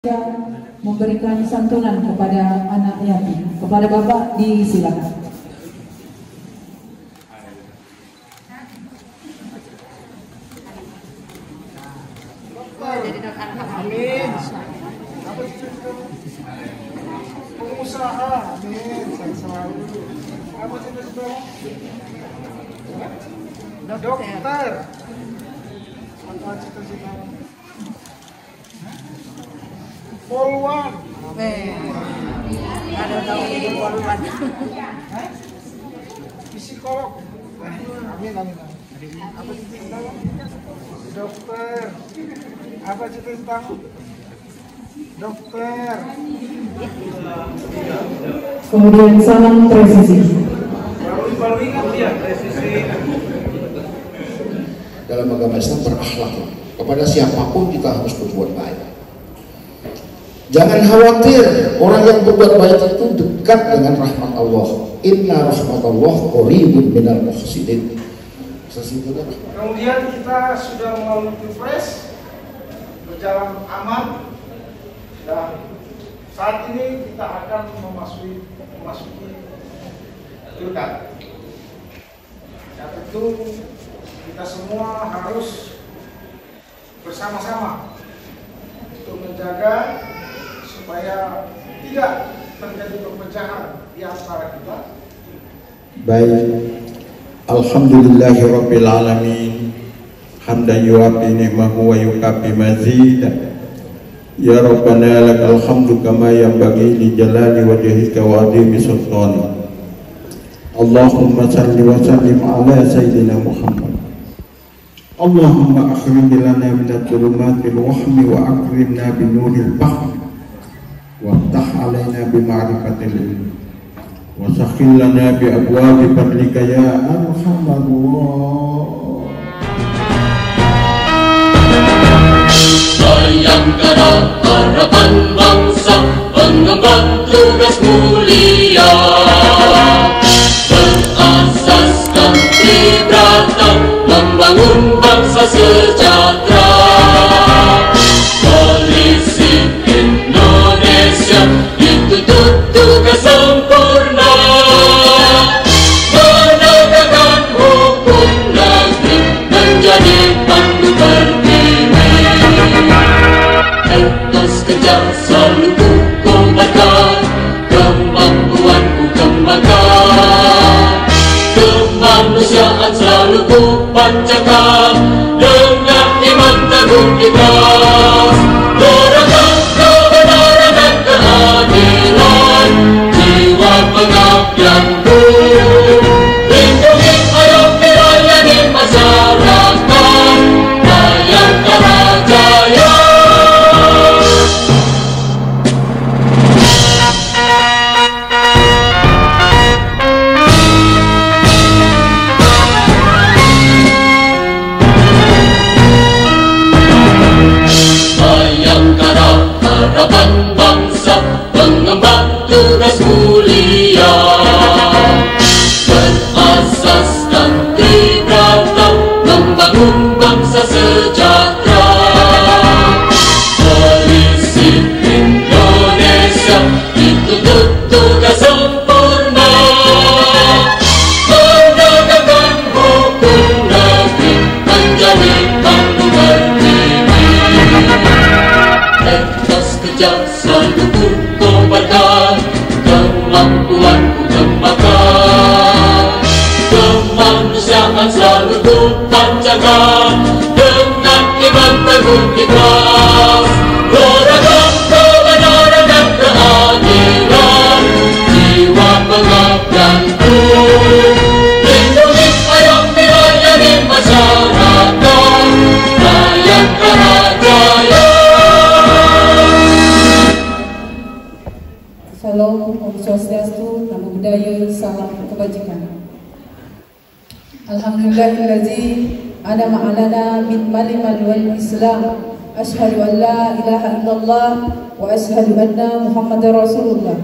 memberikan santunan kepada anak yatim. Kepada Bapak disilakan. Amin. Pengusaha, amin. Selalu. Apa cita-cita? Dokter. Apa cita-cita? Poluan. Ada tahu ini poluan. Psikolog. Amin, amin. Apa cita-cita? Dokter. Apa cita-citamu? Dokter. Kemudian salam presisi. Baru ingat ya presisi. Dalam agama Islam berakhlak kepada siapapun kita harus berbuat baik. Jangan khawatir, orang yang berbuat baik itu dekat dengan rahmat Allah. Inna rahmatullah qaribun minal muhsinin. Kemudian kita sudah melalui pilpres, berjalan aman, dan saat ini kita akan memasuki pilkada. Dan tentu kita semua harus bersama-sama untuk menjaga supaya tidak terjadi perpecahan di antara kita. Baik, alhamdulillahirabbil alamin, hamdan yuwafi ni'mahu wa yukafi mazid. Ya Rabbana lakal hamdu kama yanbaghi li jalali wajhika wa 'azimi sultanik. Allahumma salli wa sallim ala sayyidina Muhammad. Allahumma akhrim lana min adh-dhulumatil wahmi wa akrimna bi nuril fahmi. Waftah alaina bima'rifatil ilmi wa sakhil lana bi abwabi fadlika ya arhamallah. Bayangkara harapan bangsa, pengemban tugas mulia, berasaskan tribrata, membangun bangsa sejahtera. Polisi Indonesia dituntut tugas sempurna, menegakkan hukum negeri, menjadi pandu berdiri. Etos kerja selalu ku kobarkan, kemampuanku kembangkan, kemanusiaan selalu ku pancarkan, dengan iman teguh ikhlas. Doakan kebenaran dan keadilan, jiwa pengabdianku, lindungi ayomi layani masyarakat, Bayangkara Jaya. Bayangkara harapan bangsa, pengemban tugas mulia, berasaskan tribrata, membangun bangsa sejahtera. Polisi Indonesia dituntut tugas sempurna, menegakkan hukum negeri, menjadi pandu berdiri. Etos kerja selalu ku kobarkan, kemampuanku kembangkan, kemanusiaan selalu ku pancarkan, dengan iman teguh ikhlas. Doakan kebenaran dan keadilan, jiwa pengabdianku, lindungi ayomi layani masyarakat, Bayangkara Jaya. Salam Om Swastiastu, Namo Buddhaya, salam kebajikan. Alhamdulillahillazi an'ama 'alana min malimal wal Islam. Asyhadu an la ilaha illallah wa asyhadu anna Muhammadar Rasulullah.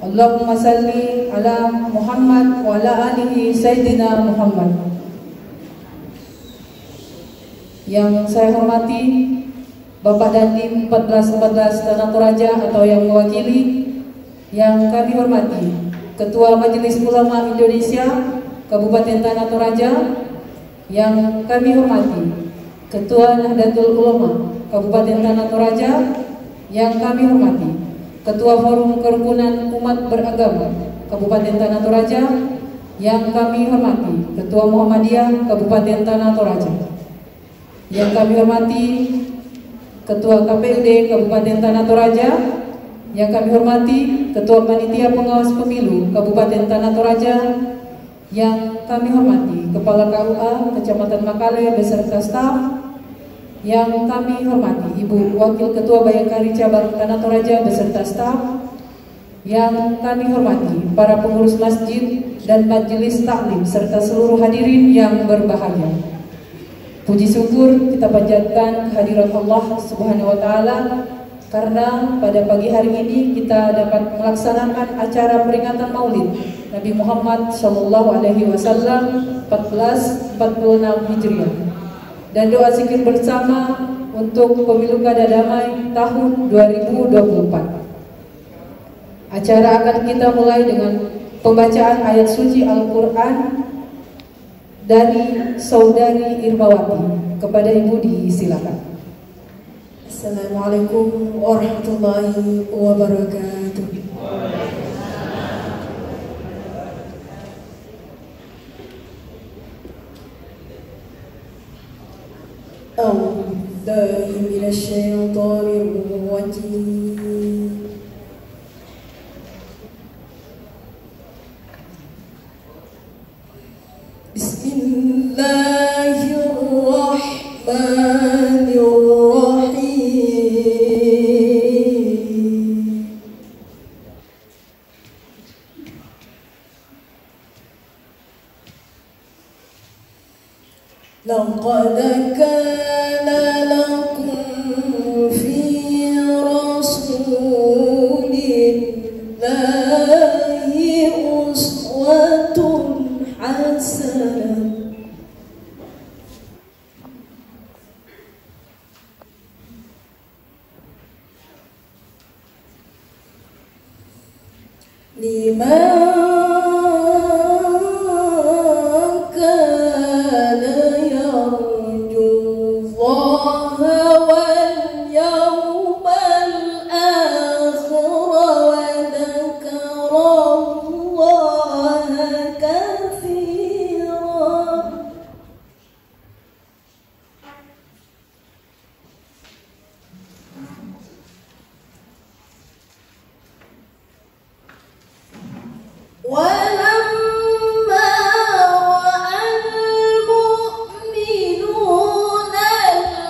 Allahumma salli ala Muhammad wa ala alihi Sayyidina Muhammad. Yang saya hormati Bapak Dandim 1414 Tanah Toraja atau yang mewakili, yang kami hormati Ketua Majelis Ulama Indonesia Kabupaten Tanah Toraja, yang kami hormati Ketua Nahdlatul Ulama Kabupaten Tanah Toraja, yang kami hormati Ketua Forum Kerukunan Umat Beragama Kabupaten Tanah Toraja, yang kami hormati Ketua Muhammadiyah Kabupaten Tanah Toraja, yang kami hormati Ketua KPUD Kabupaten Tanah Toraja, yang kami hormati Ketua Panitia Pengawas Pemilu Kabupaten Tanah Toraja, yang kami hormati Kepala KUA Kecamatan Makale beserta staf, yang kami hormati Ibu Wakil Ketua Bayangkari Cabang Tanah Toraja beserta staf, yang kami hormati para pengurus masjid dan majelis taklim serta seluruh hadirin yang berbahagia. Puji syukur kita panjatkan kehadirat Allah Subhanahu wa taala karena pada pagi hari ini kita dapat melaksanakan acara peringatan Maulid Nabi Muhammad SAW 1446 Hijriah dan doa zikir bersama untuk pemilu kada damai tahun 2024. Acara akan kita mulai dengan pembacaan ayat suci Al-Quran dari Saudari Irmawati. Kepada Ibu disilakan. Assalamualaikum warahmatullahi wabarakatuh. A'udzu billahi minasy syaithanir rajim. Bismillahirrahmanirrahim. Laqad kana lakum fi rasulillahi uswatun hasanah liman kana yarjullaha wal yawmal akhir wa dzakarallaha katsiran. وَلَمَّا رَأَى الْمُؤْمِنُونَ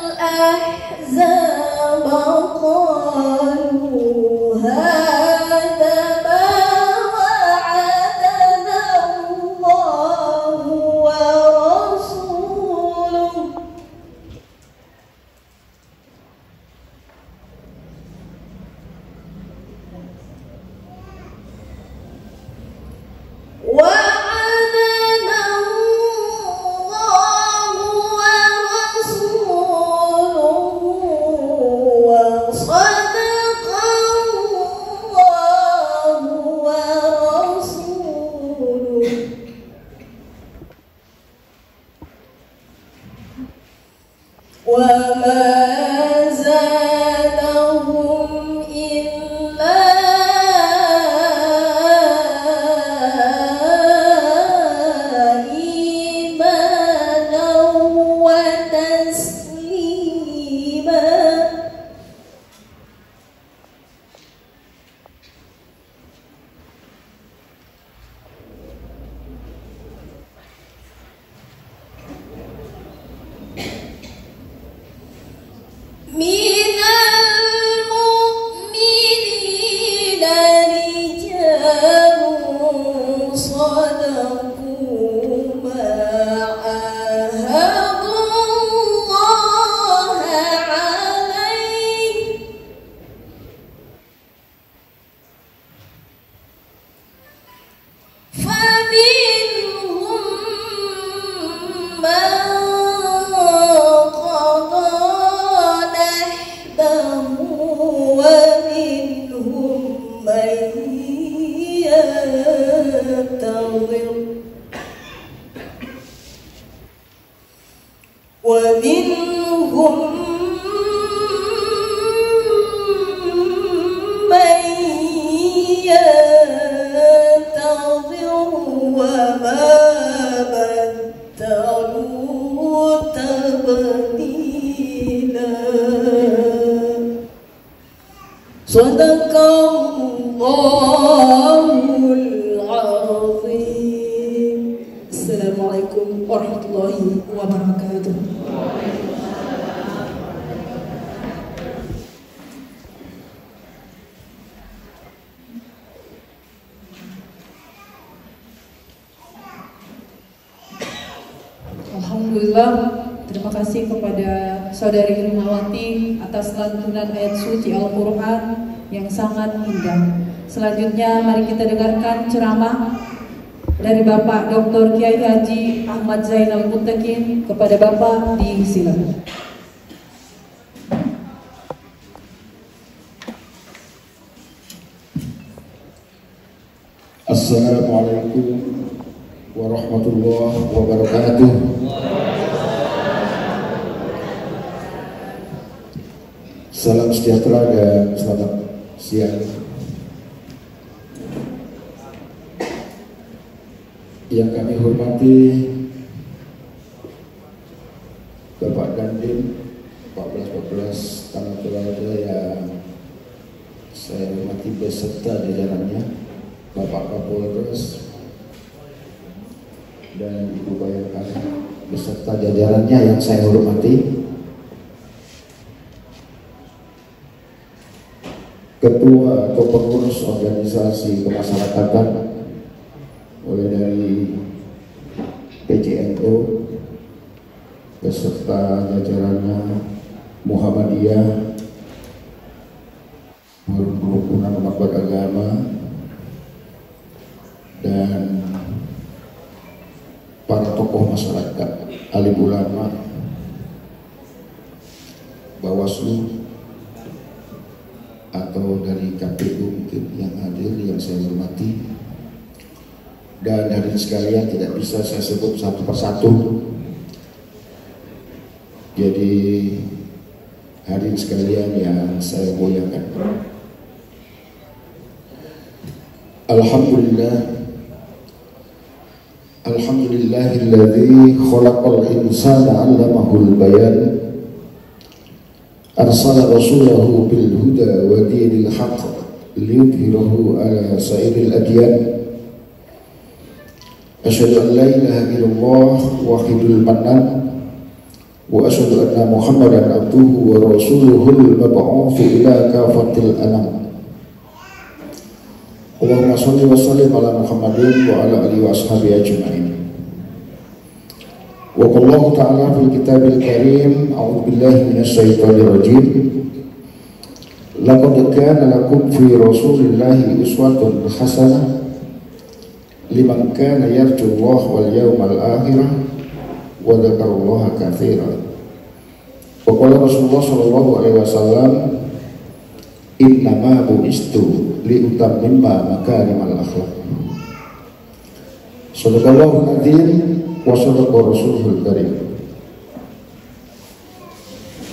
الْأَحْزَابَ قَالُوا هَذَا مَا وَعَدَنَا اللَّهُ وَرَسُولُهُ ينتظر ومنهم من ينتظر وما بدلوا تبديلا صدق الله العظيم. Assalamualaikum warahmatullahi wabarakatuh. Alhamdulillah, terima kasih kepada Saudari Rumawati atas lantunan ayat suci Al-Quran yang sangat indah. Selanjutnya mari kita dengarkan ceramah dari Bapak Dr. Kiai Haji Ahmad Zainal Muttaqin. Kepada Bapak disilakan. Assalamualaikum warahmatullahi wabarakatuh. Salam sejahtera dan selamat siang. Yang kami hormati Bapak Dandim 1414 Tanah Toraja yang saya hormati beserta jajarannya, Bapak Kapolres dan Ibu Bayangkara beserta jajarannya yang saya hormati, Ketua atau pengurus organisasi kemasyarakatan mulai dari PCNO beserta jajarannya, Muhammadiyah, kerukunan umat beragama, dan para tokoh masyarakat, alim ulama, Bawaslu atau dari KPU mungkin yang hadir yang saya hormati, dan hadirin sekalian tidak bisa saya sebut satu persatu. Jadi hadirin sekalian yang saya muliakan, Alhamdulillahilladzi khalaqal insana 'allamahul bayan arsala rasulahu bil huda wa dinil haqq liyudhhirahu ala sa'iril adyan. Asyhadu an la ilaha illallah wahidul mannan wa asyhadu anna Muhammadan abduhu wa rasuluhul mab'utsu ila kafatil anam. Allahumma shalli wa sallim ala Muhammadin wa ala alihi wa ashabihi ajma'in. Wa qala ta'ala fil kitabil karim, a'udzu billahi minasy syaithanir rajim. Laqad kana lakum fi rasulillahi uswatun hasanah liman kana yarjullaha wal yawmal akhir wa dzakarallaha katsiran. Wa qala Rasulullah sallallahu alaihi wasallam, innama bu'istu li utammima makarimal akhlaq. Shadaqallahu adzim wa shadaqa rasulul karim.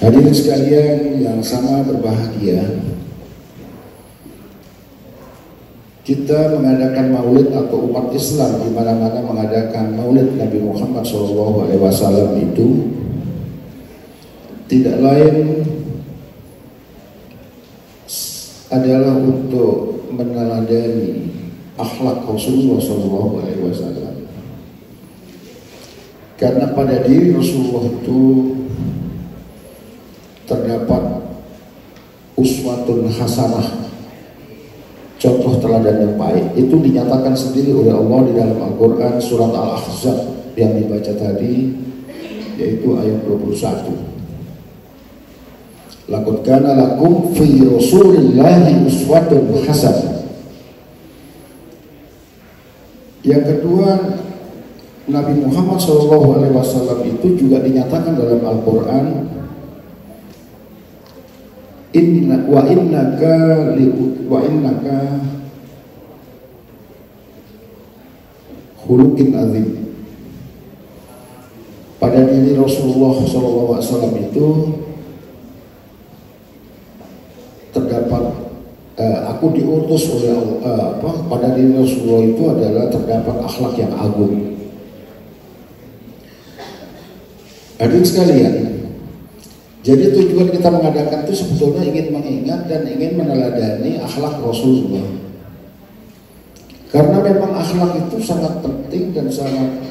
Hadirin sekalian yang sangat berbahagia, kita mengadakan maulid atau umat Islam di mana-mana mengadakan maulid Nabi Muhammad SAW itu tidak lain adalah untuk meneladani akhlak Rasulullah SAW. Karena pada diri Rasulullah itu terdapat uswatun hasanah, contoh teladan yang baik. Itu dinyatakan sendiri oleh Allah di dalam Al-Quran surat Al-Ahzab yang dibaca tadi, yaitu ayat 21. Laqad kana lakum fi rasulillahi uswatun hasanah. Yang kedua, Nabi Muhammad SAW itu juga dinyatakan dalam Al-Quran, wa innaka khuluqin azim. Pada diri Rasulullah SAW itu terdapat aku diutus oleh pada diri Rasulullah itu adalah terdapat akhlak yang agung. Hadirin sekalian, jadi tujuan kita mengadakan itu sebetulnya ingin mengingat dan ingin meneladani akhlak Rasulullah. Karena memang akhlak itu sangat penting dan sangat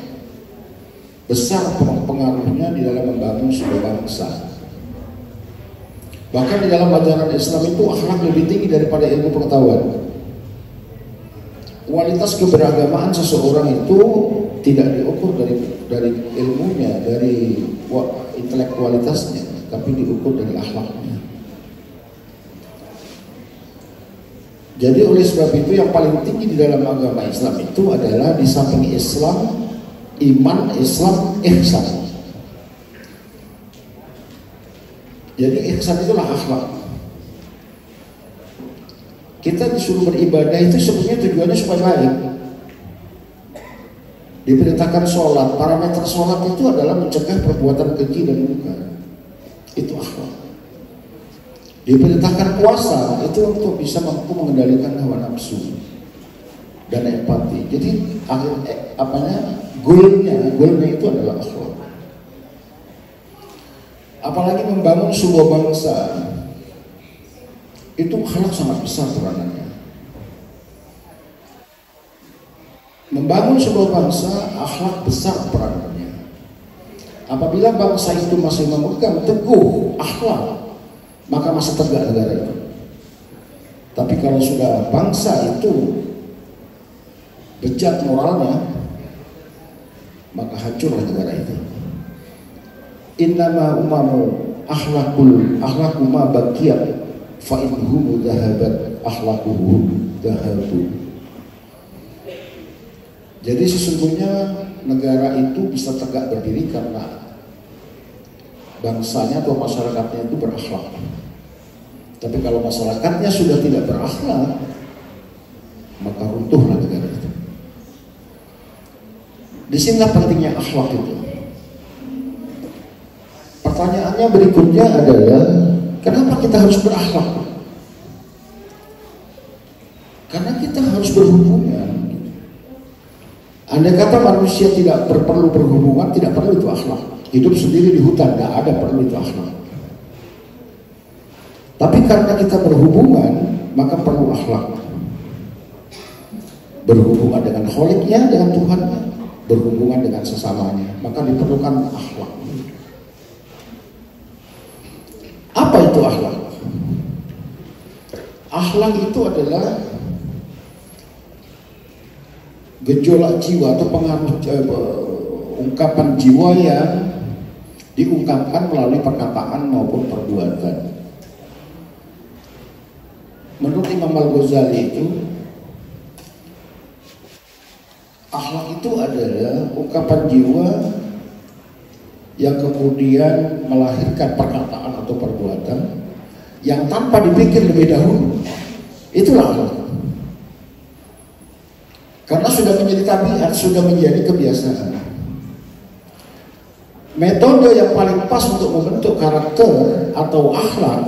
besar pengaruhnya di dalam membangun sebuah bangsa. Bahkan di dalam ajaran Islam itu akhlak lebih tinggi daripada ilmu pengetahuan. Kualitas keberagamaan seseorang itu tidak diukur dari ilmunya, dari intelektualitasnya, tapi diukur dari akhlaknya. Jadi oleh sebab itu yang paling tinggi di dalam agama Islam itu adalah di samping Islam, iman, Islam, ihsan. Jadi ihsan itulah akhlak. Kita disuruh beribadah itu sebenarnya tujuannya supaya baik. Diperintahkan sholat, parameter sholat itu adalah mencegah perbuatan keji dan mungkar. Itu akhlak. Diperintahkan puasa itu untuk bisa mampu mengendalikan hawa nafsu dan empati. Jadi goalnya itu adalah akhlak. Apalagi membangun sebuah bangsa, itu akhlak sangat besar peranannya. Membangun sebuah bangsa, akhlak besar peranannya. Apabila bangsa itu masih memegang teguh akhlak, maka masih tegak negara itu. Tapi kalau sudah bangsa itu bejat moralnya, maka hancurlah negara itu. Innama umamu akhlaku ma baqiyat fa inhum dhahabat akhlaquhum dhahabu. Jadi sesungguhnya negara itu bisa tegak berdiri karena bangsanya atau masyarakatnya itu berakhlak. Tapi kalau masyarakatnya sudah tidak berakhlak, maka runtuhlah negara itu. Disinilah pentingnya akhlak itu. Pertanyaannya berikutnya adalah, kenapa kita harus berakhlak? Karena kita harus berhubungan. Andai kata manusia tidak perlu berhubungan, tidak perlu itu akhlak. Hidup sendiri di hutan, tidak ada perlu itu akhlak. Tapi karena kita berhubungan, maka perlu akhlak. Berhubungan dengan kholiknya, dengan Tuhannya, berhubungan dengan sesamanya, maka diperlukan akhlak. Apa itu akhlak? Akhlak itu adalah gejolak jiwa atau pengaruh ungkapan jiwa yang diungkapkan melalui perkataan maupun perbuatan. Menurut Imam Al-Ghazali itu, akhlak itu adalah ungkapan jiwa yang kemudian melahirkan perkataan atau perbuatan yang tanpa dipikir lebih dahulu. Itulah akhlak. Karena sudah menjadi tabiat, sudah menjadi kebiasaan. Metode yang paling pas untuk membentuk karakter atau akhlak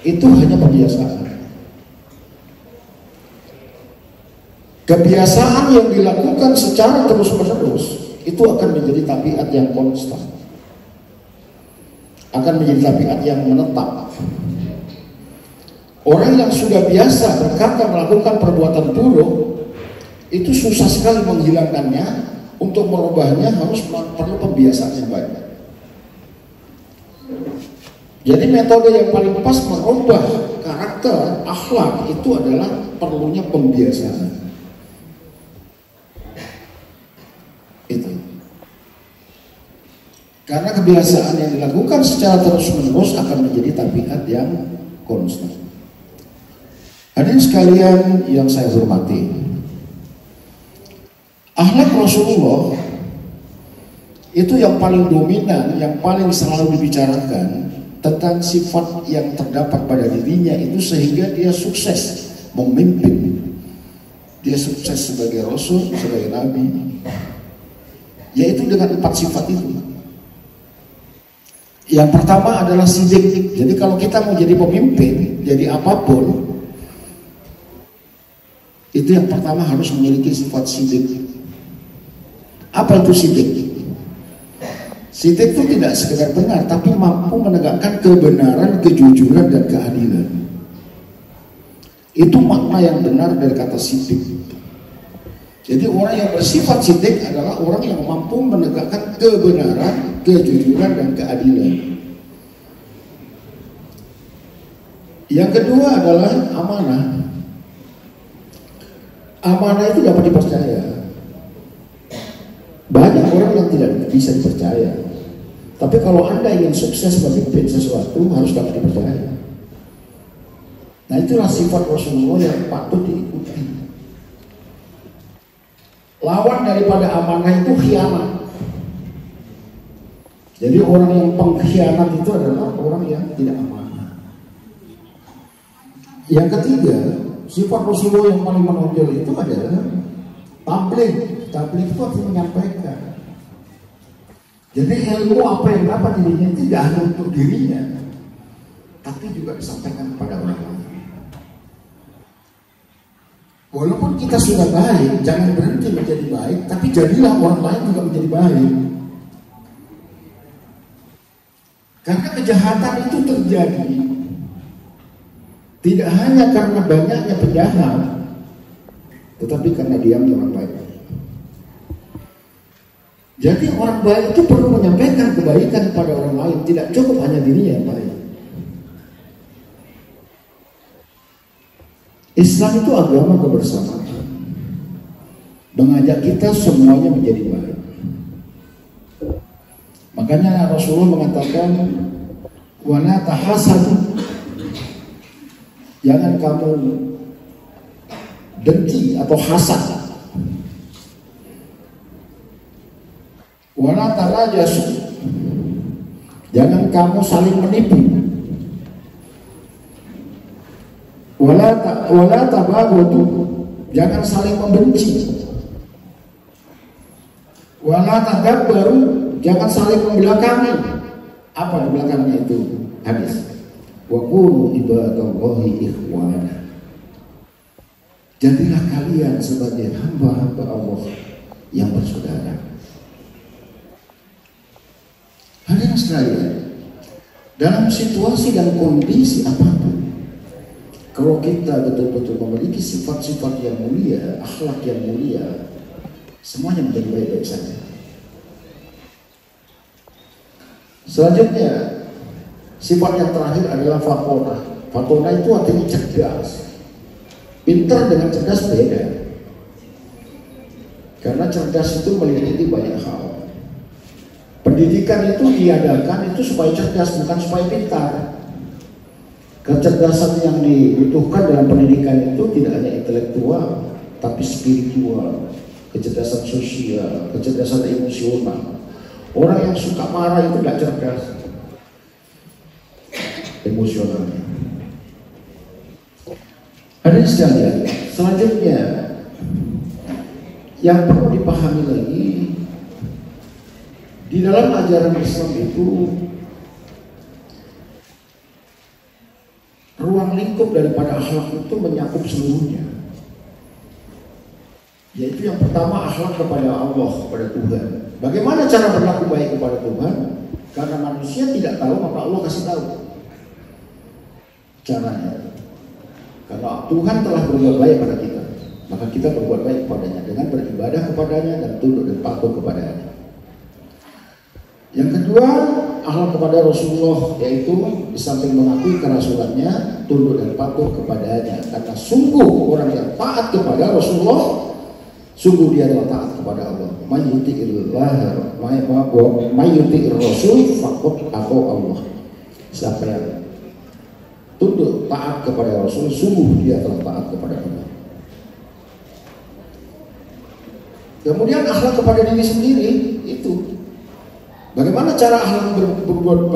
itu hanya kebiasaan. Kebiasaan yang dilakukan secara terus-menerus itu akan menjadi tabiat yang konstan, akan menjadi tabiat yang menetap. Orang yang sudah biasa berkata melakukan perbuatan buruk itu susah sekali menghilangkannya. Untuk merubahnya harus perlu pembiasaan yang banyak. Jadi metode yang paling pas merubah karakter akhlak itu adalah perlunya pembiasaan. Itu. Karena kebiasaan yang dilakukan secara terus-menerus akan menjadi tabiat yang konstan. Hadirin sekalian yang saya hormati, akhlak Rasulullah itu yang paling dominan, yang paling selalu dibicarakan tentang sifat yang terdapat pada dirinya itu sehingga dia sukses memimpin dia sukses sebagai rasul, sebagai nabi, yaitu dengan 4 sifat itu. Yang pertama adalah sidik. Jadi kalau kita mau jadi pemimpin, jadi apapun, itu yang pertama harus memiliki sifat sidik. Apa itu sidik? Sidik itu tidak sekedar benar, tapi mampu menegakkan kebenaran, kejujuran, dan keadilan. Itu makna yang benar dari kata sidik. Jadi orang yang bersifat sidik adalah orang yang mampu menegakkan kebenaran, kejujuran, dan keadilan. Yang kedua adalah amanah. Amanah itu dapat dipercaya. Banyak orang yang tidak bisa dipercaya. Tapi kalau Anda ingin sukses memimpin sesuatu, harus dapat dipercaya. Nah, itulah sifat Rasulullah yang patut diikuti. Lawan daripada amanah itu khianat. Jadi orang yang pengkhianat itu adalah orang yang tidak amanah. Yang ketiga, sifat Rasulullah yang paling menonjol itu adalah tabligh. Tabligh itu artinya menyampaikan. Jadi ilmu apa yang dapat dirinya tidak hanya untuk dirinya, tapi juga disampaikan kepada orang lain. Walaupun kita sudah baik, jangan berhenti menjadi baik, tapi jadilah orang lain juga menjadi baik. Karena kejahatan itu terjadi tidak hanya karena banyaknya penjahat, tetapi karena diamnya orang baik. Jadi orang baik itu perlu menyampaikan kebaikan kepada orang lain, tidak cukup hanya dirinya yang baik. Islam itu agama kebersamaan, mengajak kita semuanya menjadi baik. Makanya Rasulullah mengatakan, wala tahasadu, jangan kamu dengki atau hasad. Wala tarajasu, jangan kamu saling menipu. Wala tabaghadu, jangan saling membenci. Wala tadabbaru, jangan saling membelakangi. Apa di belakangnya itu? Hadis. Wa qulu ibadallahi ikhwana. Jadilah kalian sebagai hamba-hamba Allah yang bersaudara. Hadirin sekalian, dalam situasi dan kondisi apapun, kalau kita betul-betul memiliki sifat-sifat yang mulia, akhlak yang mulia, semuanya menjadi baik-baik saja. Selanjutnya, sifat yang terakhir adalah fatona. Fatona itu artinya cerdas. Pintar dengan cerdas beda. Karena cerdas itu meliputi banyak hal. Pendidikan itu diadakan itu supaya cerdas, bukan supaya pintar. Kecerdasan yang dibutuhkan dalam pendidikan itu tidak hanya intelektual, tapi spiritual, kecerdasan sosial, kecerdasan emosional. Orang yang suka marah itu tidak cerdas emosionalnya. Hadirin sekalian, selanjutnya yang perlu dipahami lagi, di dalam ajaran Islam itu ruang lingkup daripada akhlak itu menyakup seluruhnya. Yaitu yang pertama, akhlak kepada Allah, kepada Tuhan. Bagaimana cara berlaku baik kepada Tuhan? Karena manusia tidak tahu, maka Allah kasih tahu caranya. Karena Tuhan telah berbuat baik pada kita, maka kita berbuat baik kepadanya dengan beribadah kepadanya dan tunduk dan patuh kepadanya. Yang kedua, akhlak kepada Rasulullah, yaitu di samping mengakui kerasulannya, tunduk dan patuh kepadanya. Karena sungguh orang yang taat kepada Rasulullah, sungguh dia adalah taat kepada Allah. Mayyuti'ir Rasul faqad atau Allah. Siapa yang tunduk taat kepada Rasul, sungguh dia telah taat kepada Allah. Kemudian akhlak kepada diri sendiri itu. Bagaimana cara akhlak berbuat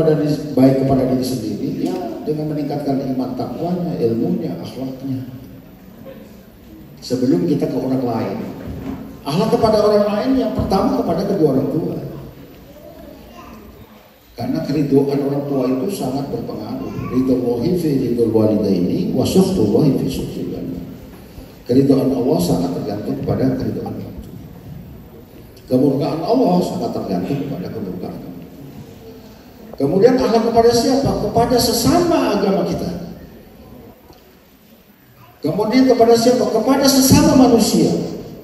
baik kepada diri sendiri? Ya, dengan meningkatkan iman takwanya, ilmunya, akhlaknya. sebelum kita ke orang lain. Akhlak kepada orang lain yang pertama kepada kedua orang tua. Karena keridhaan orang tua itu sangat berpengaruh. Ridhollahi fi ridhol walidaini wa sukhtullahi fi sukhtil walidaini. Keridhaan Allah sangat tergantung kepada keridhaan orang tua. Kemurkaan Allah sangat tergantung kepada kemurkaan. Kemudian akhlak kepada siapa? Kepada sesama agama kita. Kemudian kepada siapa? Kepada sesama manusia.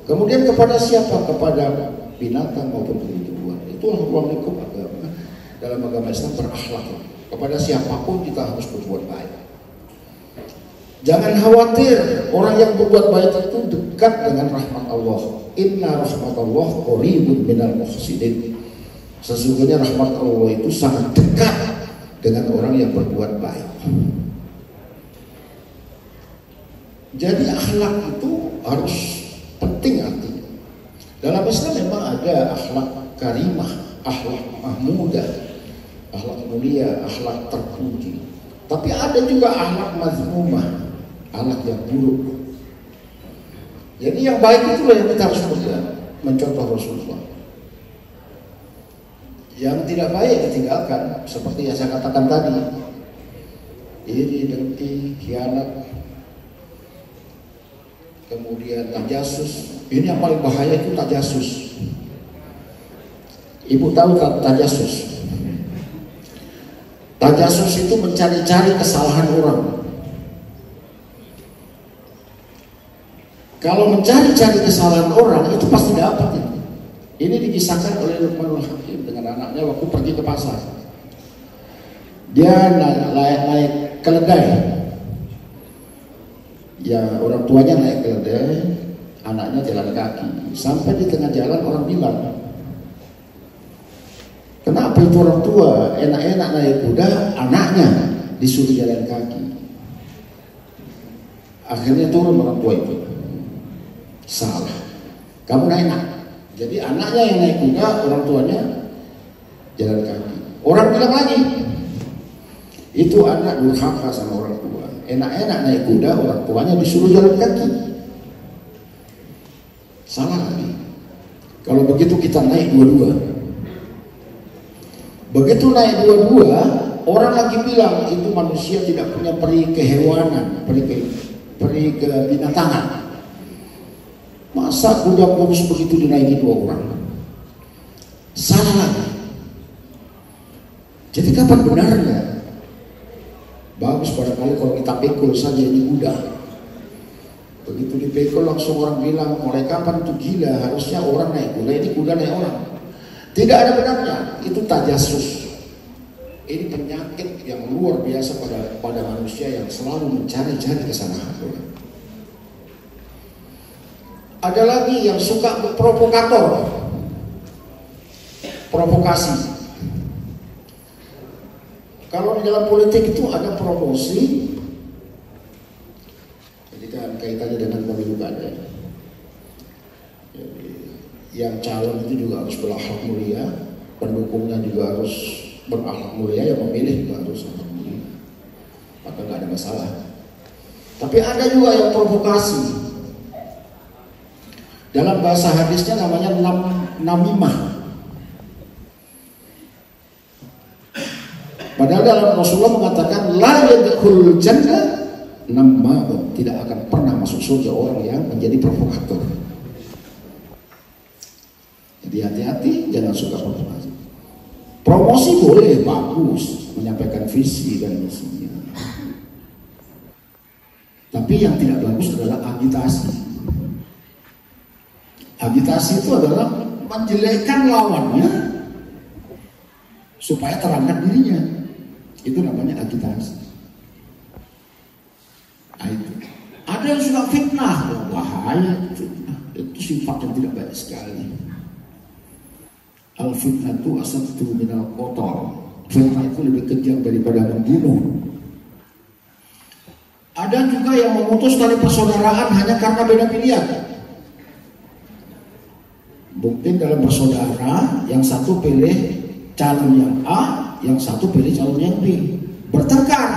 Kemudian kepada siapa? Kepada binatang maupun tumbuhan. Itulah ruang lingkup agama. Dalam agama Islam berakhlak. Kepada siapapun kita harus berbuat baik. Jangan khawatir orang yang berbuat baik itu dekat dengan rahmat Allah. Inna rahmatullah qaribun minal muhsinin. Sesungguhnya rahmat Allah itu sangat dekat dengan orang yang berbuat baik. Jadi akhlak itu harus penting artinya. Dalam Islam memang ada akhlak karimah, akhlak mahmudah, akhlak mulia, akhlak terpuji. Tapi ada juga akhlak mazmumah, akhlak yang buruk. Jadi yang baik itulah yang kita harus mencontoh Rasulullah. Yang tidak baik ditinggalkan, seperti yang saya katakan tadi. Iri, dengki, khianat, kemudian tajasus. Ini yang paling bahaya itu tajasus. Ibu tahu tajasus? Tajasus itu mencari-cari kesalahan orang. Kalau mencari-cari kesalahan orang itu pasti dapat. Ini dikisahkan oleh Luqmanul Hakim dengan anaknya waktu pergi ke pasar. Dia naik keledai. Ya orang tuanya naik keledai, anaknya jalan kaki. Sampai di tengah jalan orang bilang, kenapa itu orang tua enak-enak naik kuda, anaknya disuruh jalan kaki. Akhirnya turun orang tua itu. Salah, kamu enak. Jadi anaknya yang naik kuda, orang tuanya jalan kaki. Orang bilang lagi, itu anak durhaka sama orang tua. Enak-enak naik kuda, orang tuanya disuruh jalan kaki. Salah lagi. Kalau begitu kita naik dua-dua. Begitu naik dua-dua, orang lagi bilang itu manusia tidak punya peri kehewanan, peri kebinatangan. Masa kuda kurus begitu dinaiki dua orang? Salah lagi. Jadi kapan benarnya? Bagus barangkali kalau kita pikul saja ini kuda. Begitu dipikul langsung orang bilang, mulai kapan itu gila? Harusnya orang naik kuda, ini kuda naik orang. Tidak ada benarnya. Itu tajasus. Ini penyakit yang luar biasa pada manusia yang selalu mencari-cari kesalahan orang. Ada lagi yang suka provokator, provokasi. Kalau di dalam politik itu ada promosi, jadi kan kaitannya dengan pemilu kada. Jadi, yang calon itu juga harus berakhlak mulia, pendukungnya juga harus berakhlak mulia, yang memilih juga harus berakhlak mulia. Maka nggak ada masalah. Tapi ada juga yang provokasi. Dalam bahasa hadisnya namanya namimah. Padahal dalam Rasulullah mengatakan la yadkhulul jannah nammaun, tidak akan pernah masuk surga orang yang menjadi provokator. Jadi hati-hati, jangan suka provokasi. Promosi boleh, bagus, menyampaikan visi dan misinya. Tapi yang tidak bagus adalah agitasi. Agitasi itu adalah menjelekkan lawannya supaya terangkat dirinya. Itu namanya agitasi. Nah, itu. Ada yang suka fitnah, bahaya fitnah. Itu sifat yang tidak baik sekali. Al-fitnah itu asabtu minal kotor. Fitnah itu lebih kejam daripada membunuh. Ada juga yang memutus tali persaudaraan hanya karena beda pilihan. Mungkin dalam bersaudara, yang satu pilih calon yang A, yang satu pilih calon yang B. Bertengkar.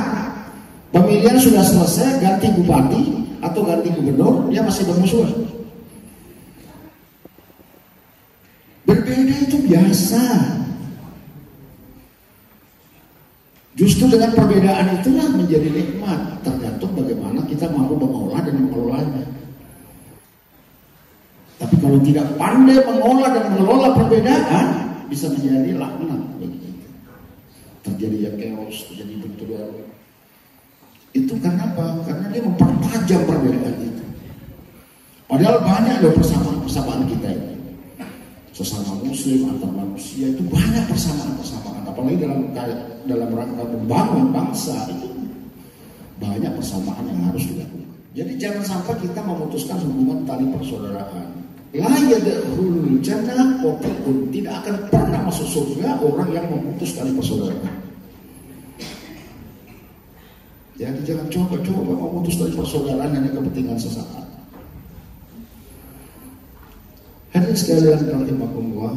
Pemilihan sudah selesai, ganti bupati atau ganti gubernur, dia masih bermusuhan. Berbeda itu biasa. Justru dengan perbedaan itulah menjadi nikmat, tergantung bagaimana kita mampu mengolah dan mengelolanya. Tapi kalau tidak pandai mengolah dan mengelola perbedaan, bisa menjadi laknat bagi kita. Terjadi chaos, terjadi benturan. Itu karena apa? Karena dia mempertajam perbedaan itu. Padahal banyak loh persamaan kita ini. Sesama muslim, antar manusia itu banyak persamaan. Apalagi dalam rangka membangun bangsa itu banyak persamaan yang harus dilakukan. Jadi jangan sampai kita memutuskan hubungan tali persaudaraan. La yadkhulul jannah qati'un, tidak akan pernah masuk surga orang yang memutus tali persaudaraan. Jadi jangan coba-coba memutus tali persaudaraan hanya kepentingan sesaat. Hadirin sekalian rahimakumullah,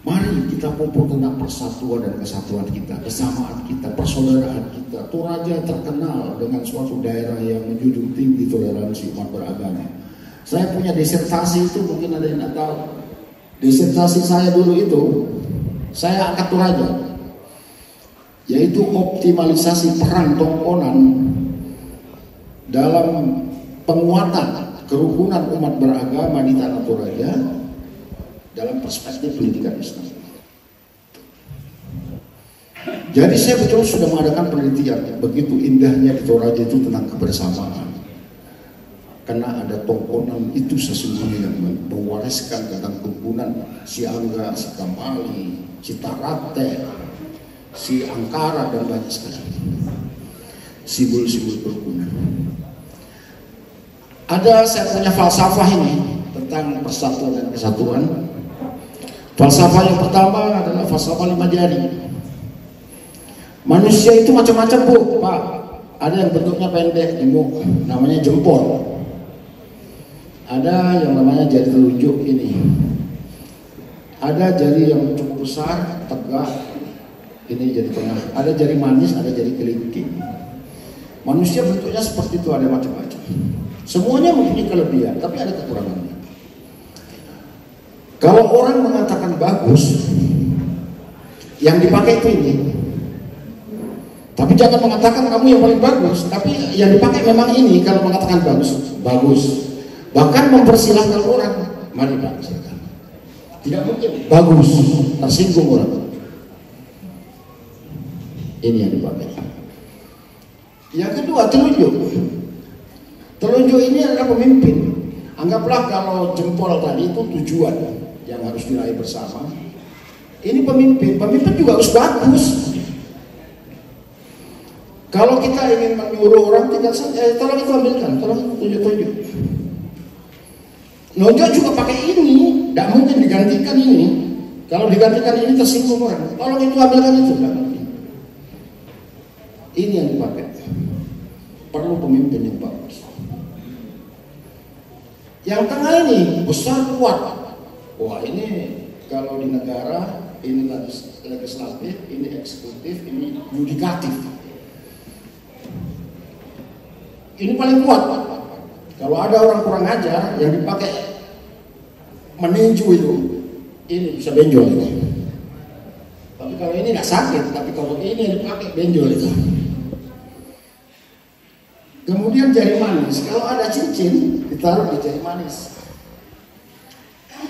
mari kita kumpul tentang persatuan dan kesatuan kita, kesamaan kita, persaudaraan kita. Toraja terkenal dengan suatu daerah yang menjunjung tinggi toleransi umat beragama. Saya punya disertasi itu, mungkin ada yang tidak tahu. Disertasi saya dulu itu, saya angkat Toraja, yaitu optimalisasi peran tongkonan dalam penguatan kerukunan umat beragama di tanah Toraja dalam perspektif pendidikan Islam. Jadi saya betul sudah mengadakan penelitian, begitu indahnya di Toraja itu tentang kebersamaan. Karena ada tongkonan itu sesungguhnya yang mewariskan tentang kerukunan si Angga, si Kamali, si Tarate, si Angkara dan banyak sekali simbol-simbol kerukunan. Saya punya falsafah ini tentang persatuan dan kesatuan. Falsafah yang pertama adalah falsafah 5 jari. Manusia itu macam-macam Bu, Pak. Ada yang bentuknya pendek, gemuk, namanya jempol. Ada yang namanya jari telunjuk ini. Ada jari yang cukup besar, tegak. Ini jari tengah. Ada jari manis, ada jari kelingking. Manusia bentuknya seperti itu, ada macam-macam. Semuanya mempunyai kelebihan, tapi ada kekurangannya. Kalau orang mengatakan bagus, yang dipakai itu ini. Tapi jangan mengatakan kamu yang paling bagus, tapi yang dipakai memang ini. Kalau mengatakan bagus, bagus. Bahkan mempersilahkan orang, mari Pak, silakan. Tidak mungkin bagus, tersinggung orang. Ini yang dipakai. Yang kedua, telunjuk. Telunjuk ini adalah pemimpin. Anggaplah kalau jempol tadi itu tujuan yang harus diraih bersama. Ini pemimpin. Pemimpin juga harus bagus. Kalau kita ingin menyuruh orang, tinggal saja, tolong itu ambilkan, tolong tunjuk-tunjuk. Nonjok juga pakai ini, tidak mungkin digantikan ini. Kalau digantikan ini tersinggung orang. Tolong itu ambilkan itu, tidak mungkin. Ini yang dipakai. Perlu pemimpin yang bagus. Yang tengah ini besar kuat. Wah, ini kalau di negara ini legislatif, ini eksekutif, ini yudikatif. Ini paling kuat. Kalau ada orang kurang ajar yang dipakai meninju itu, ini bisa benjol ini. Tapi kalau ini nggak sakit, tapi kalau ini yang dipakai benjol itu. Kemudian jari manis, kalau ada cincin ditaruh di jari manis.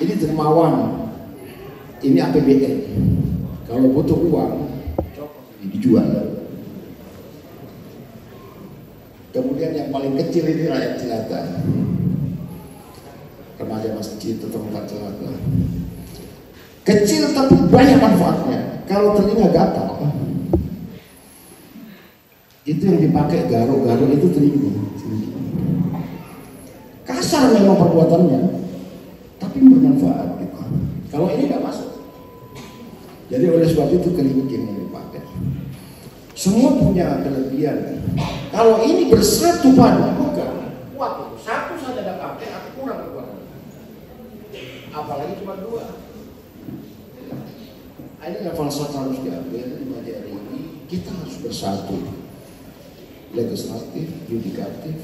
Ini dermawan, ini APBN. Kalau butuh uang, ini dijual. Kemudian yang paling kecil ini rakyat jelata, remaja masjid atau tempat jelata. Kecil tapi banyak manfaatnya. Kalau telinga gatal, itu yang dipakai garuk-garuk itu telinga. Kasar memang perbuatannya, tapi bermanfaat gitu. Kalau ini nggak masuk. Jadi oleh sebab itu kelingking yang dipakai. Semua punya kelebihan. Kalau ini bersatu pada bukan kuat itu. Satu saja ada pakai, aku kurang kekuatan. Apalagi cuma dua. Ini falsafah harus diambil di materi ini. Kita harus bersatu. legislatif, yudikatif,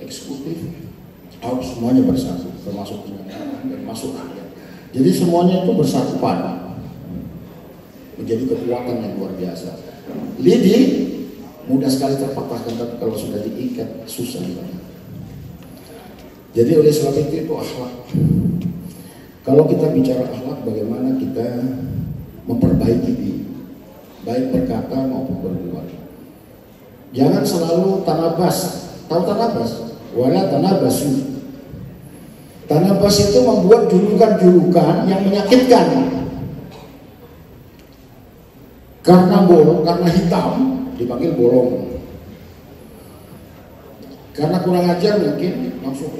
eksekutif, harus semuanya bersatu, termasuk rakyat. Jadi semuanya itu bersatu padu, menjadi kekuatan yang luar biasa. Lidi mudah sekali terpatahkan, tapi kalau sudah diikat susah banget. Jadi oleh sebab itu akhlak. Kalau kita bicara akhlak, bagaimana kita memperbaiki diri, baik berkata maupun berbuat. Jangan selalu tanabas. Tahu tanabas? Wala tanabasu. Tanabas itu membuat julukan-julukan yang menyakitkan. Karena bolong, karena hitam dipanggil bolong. Karena kurang ajar mungkin langsung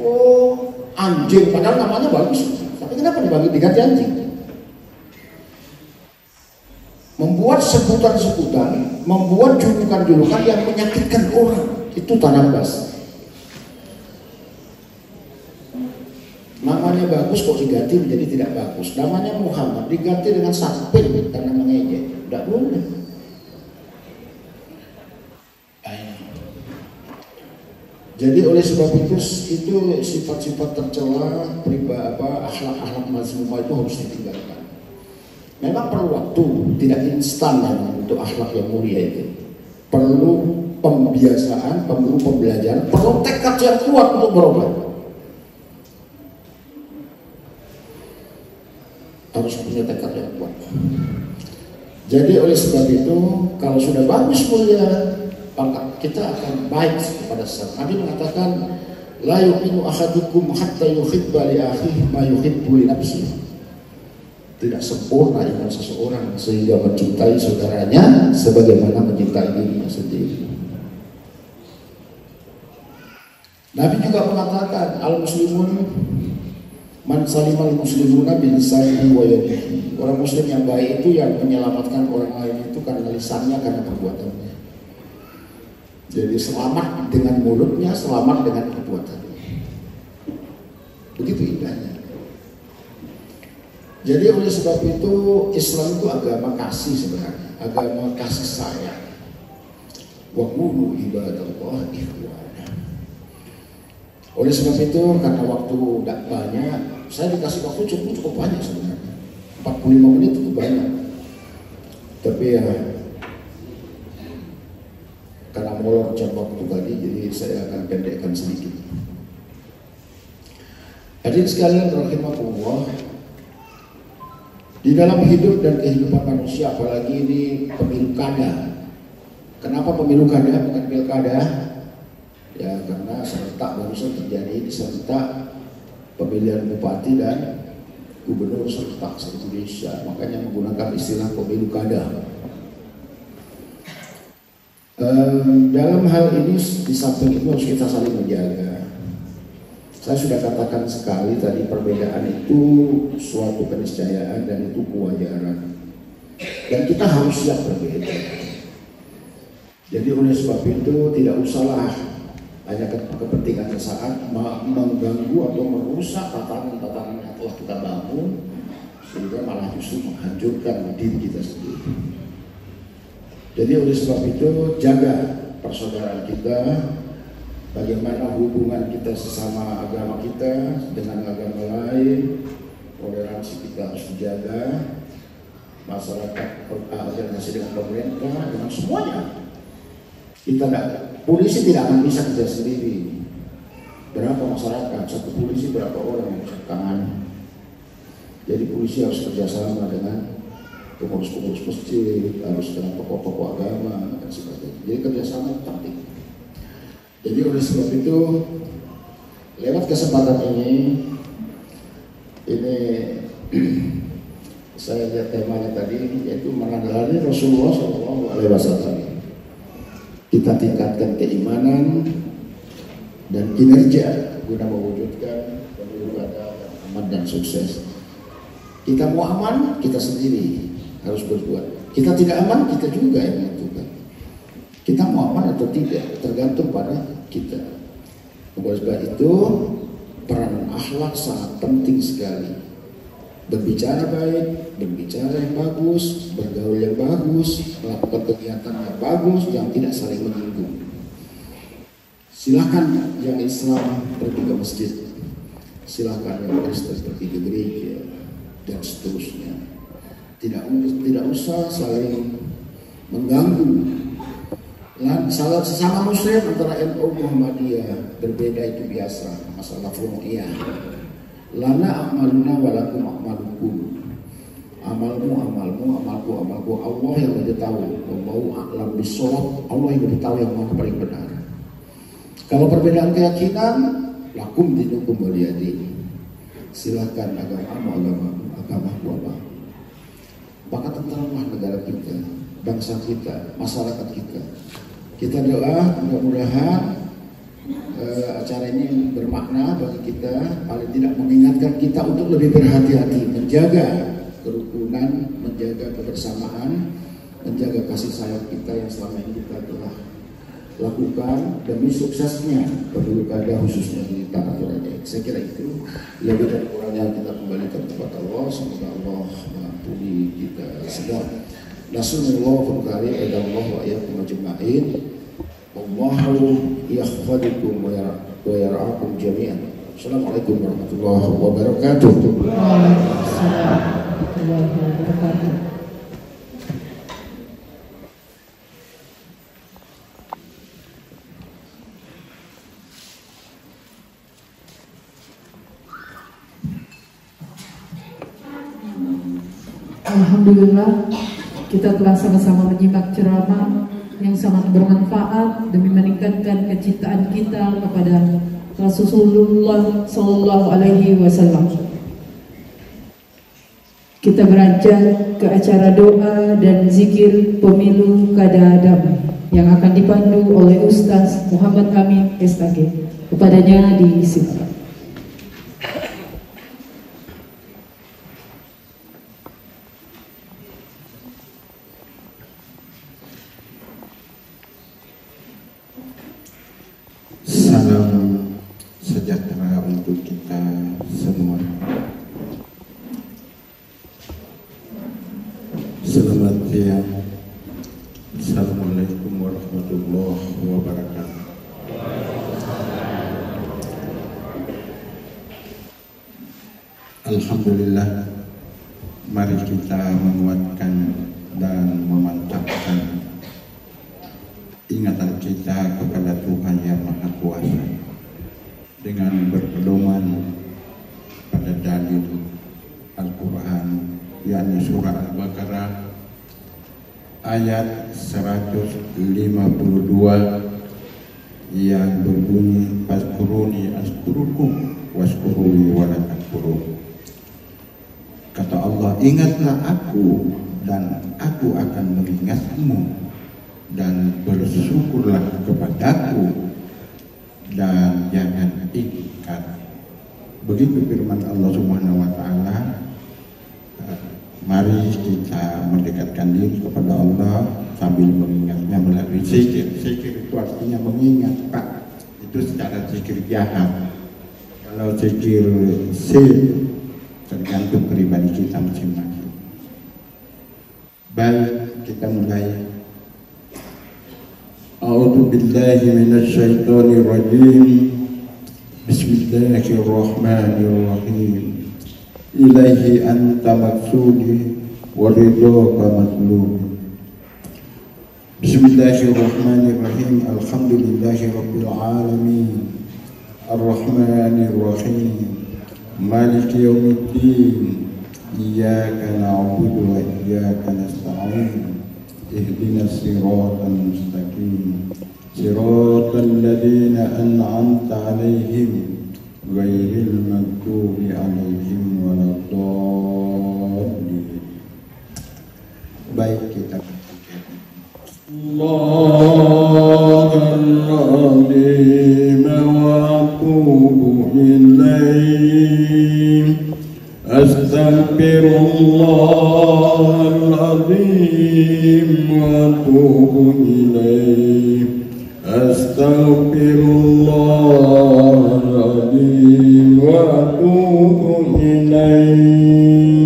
anjing, padahal namanya bagus. Tapi kenapa diganti anjing? Membuat sebutan-sebutan, membuat julukan-julukan yang menyakitkan orang, itu tanabas. Namanya bagus kok diganti menjadi tidak bagus. Namanya Muhammad diganti dengan Sapin karena mengejek. Tidak boleh. Jadi oleh sebab itu sifat-sifat tercela, akhlak-akhlak mazmumah itu harus ditinggalkan. Memang perlu waktu, tidak instan untuk akhlak yang mulia itu. Perlu pembiasaan, perlu pembelajaran, perlu tekad yang kuat untuk berubah. Harus punya tekad yang kuat. Jadi oleh sebab itu, kalau sudah bagus mulia, maka kita akan baik kepada sesama. Nabi mengatakan, la yu'minu ahadukum hatta yuhibba li akhihi ma yuhibbu li nafsihi. Tidak sempurna iman seseorang sehingga mencintai saudaranya sebagaimana mencintai dirinya sendiri. Nabi juga mengatakan, al-muslimun man salimal muslimuna bi lisanihi wa yadihi. Orang muslim yang baik itu yang menyelamatkan orang lain itu karena lisannya, karena perbuatannya. Jadi selamat dengan mulutnya, selamat dengan perbuatannya. Begitu indahnya. Jadi oleh sebab itu Islam itu agama kasih sebenarnya, agama kasih sayang. Wa qulu ibadallah ikhwana. Oleh sebab itu karena waktu tidak banyak, saya dikasih waktu cukup banyak sebenarnya. 45 menit itu banyak. Tapi ya karena molor jam waktu tadi, jadi saya akan pendekkan sedikit. Hadirin sekalian rahimakumullah, di dalam hidup dan kehidupan manusia, apalagi ini pemilu kada. Kenapa pemilu kada bukan pilkada? Ya karena serentak barusan terjadi serentak pemilihan bupati dan gubernur serentak se-Indonesia, makanya menggunakan istilah pemilu kada. Dalam hal ini di samping itu harus kita saling menjaga. Saya sudah katakan sekali tadi, perbedaan itu suatu keniscayaan dan itu kewajaran. Dan kita harus siap berbeda. Jadi oleh sebab itu tidak usahlah hanya kepentingan sesaat mengganggu atau merusak tatanan-tatanan yang telah kita bangun, sehingga malah justru menghancurkan diri kita sendiri. Jadi oleh sebab itu jaga persaudaraan kita, bagaimana hubungan kita sesama agama kita dengan agama lain, toleransi kita harus dijaga, masyarakat organisasi dengan pemerintah, dengan semuanya. Polisi tidak akan bisa kerja sendiri. Berapa masyarakat, satu polisi berapa orang yang bisa tangani. Jadi polisi harus kerjasama dengan pengurus-pengurus masjid, harus dengan tokoh-tokoh agama dan sebagainya. Jadi kerjasama itu penting. Jadi oleh sebab itu lewat kesempatan ini saya lihat temanya tadi yaitu meneladani Rasulullah SAW. Kita tingkatkan keimanan dan kinerja guna mewujudkan pemilu kada yang aman dan sukses. Kita mau aman, kita sendiri harus berbuat. Kita tidak aman, kita juga yang menentukan. Kita mau aman atau tidak tergantung pada kita. Oleh sebab itu peran akhlak sangat penting sekali berbicara baik, berbicara yang bagus, bergaul yang bagus, melakukan kegiatan yang bagus yang tidak saling menyinggung. Silakan yang Islam pergi ke masjid, silakan yang Kristen pergi ke gereja, dan seterusnya. Tidak usah saling mengganggu. Salah sesama muslim antara NU Muhammadiyah berbeda itu biasa, masalah furu'iyah. Lana amaluna walakum amalukum. Amalmu amalmu, amalku amalku. Allah yang lebih tahu. Wallahu a'lam bishawab. Allah yang lebih tahu yang mana paling benar. Kalau perbedaan keyakinan, lakum dinukum waliyadin. Silakan agamamu, agamaku apa. Maka tenteramlah negara kita, bangsa kita, masyarakat kita. Kita doa mudah-mudahan acara ini bermakna bagi kita, paling tidak mengingatkan kita untuk lebih berhati-hati, menjaga kerukunan, menjaga kebersamaan, menjaga kasih sayang kita yang selama ini kita telah lakukan demi suksesnya pilkada khususnya di tanah Toraja. Saya kira itu lebih dan kurangnya kita kembalikan kepada Allah. Semoga Allah mengampuni kita semua. Nasallallahu kari Allah wa iyyakum ajma'in. Allahu yahfadukum wa yar'akum jami'an. Assalamualaikum warahmatullahi wabarakatuh. Waalaikumsalam warahmatullahi wabarakatuh. Alhamdulillah, kita telah sama-sama menyimak ceramah yang sangat bermanfaat demi meningkatkan kecintaan kita kepada Rasulullah Sallallahu Alaihi Wasallam. Kita beranjak ke acara doa dan zikir pemilu kada damai yang akan dipandu oleh Ustaz Muhammad Amin SAG. Kepadanya disilakan. Salam sejahtera untuk kita semua. Selamat siang. Assalamualaikum warahmatullahi wabarakatuh. Alhamdulillah, mari kita menguatkan dan memantapkan ingatan kita kepada Tuhan yang Maha Kuasa dengan berpedoman pada dalil Al-Quran, yakni surah Al-Baqarah ayat 152 yang berbunyi Fazkuruni azkurukum wazkuruni wa la takfurun. Kata Allah, ingatlah aku dan aku akan mengingatmu, dan bersyukurlah kepadaku dan jangan ingkar. Begitu firman Allah Subhanahu wa taala. Mari kita mendekatkan diri kepada Allah sambil mengingatnya melalui zikir. Zikir itu artinya mengingat, Pak. Itu secara zikir jahat. Kalau zikir sin tergantung pribadi kita masing-masing. Baik, kita mulai. A'udzu billahi minasy syaithanir rajim. Bismillahirrahmanirrahim. Ilaihi anta maksudi wa ridhaka matlubi. Bismillahirrahmanirrahim. Alhamdulillahi rabbil alamin. Arrahmanir rahim. Maliki yaumiddin. Iyyaka na'budu wa iyyaka nasta'in. Ihdinas siratal mustaqim. Siratal ladzina an'amta 'alaihim ghairil maghdubi 'alaihim waladdallin. Baik, kita Allahul azim wa atubu ilaih. Astaghfirullahal azim wa atubu ilaih. Astaghfirullahal azim wa atubu ilaih.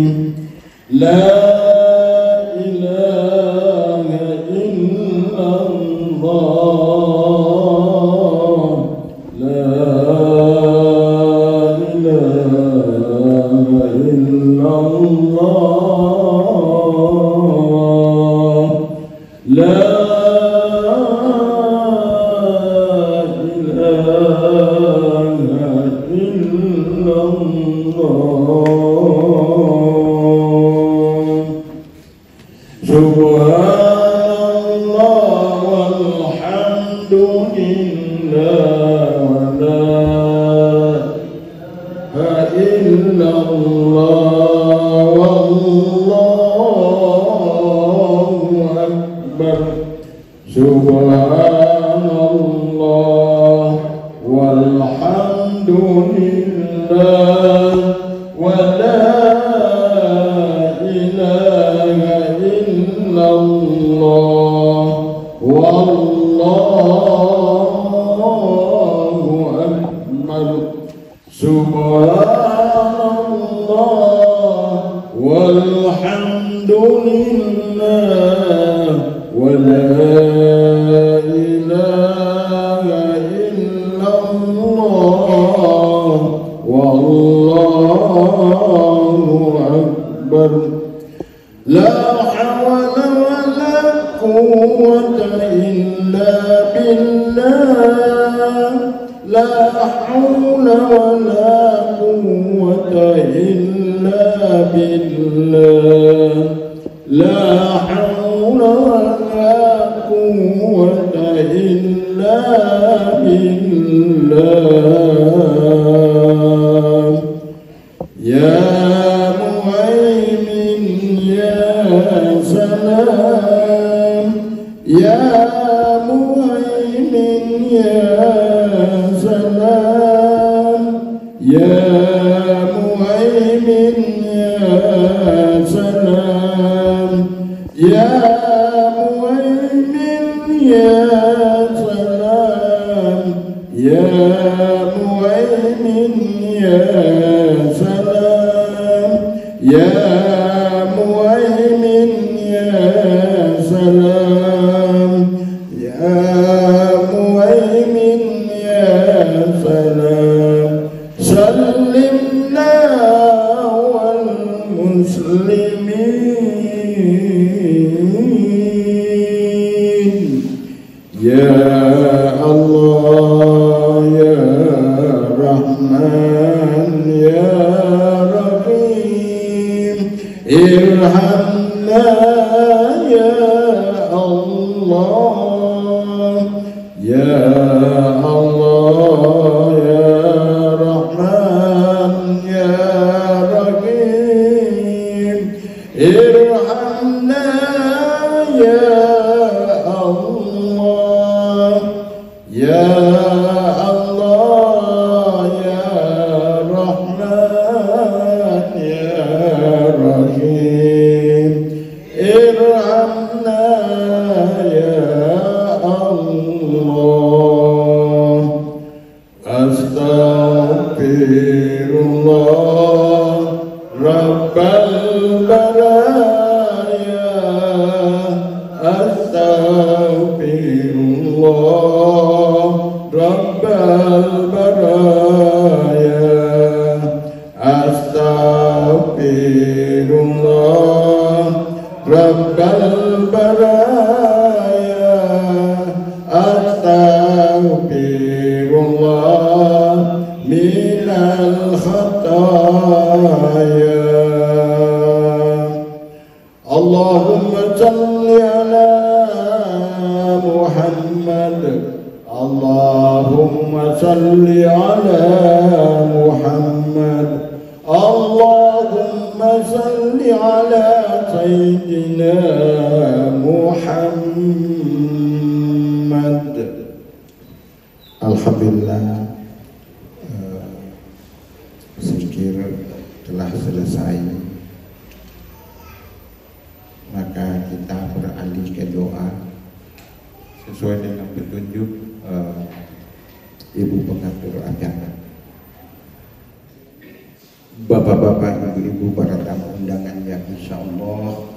Bapak-bapak, ibu-ibu, para tamu undangan yang insya Allah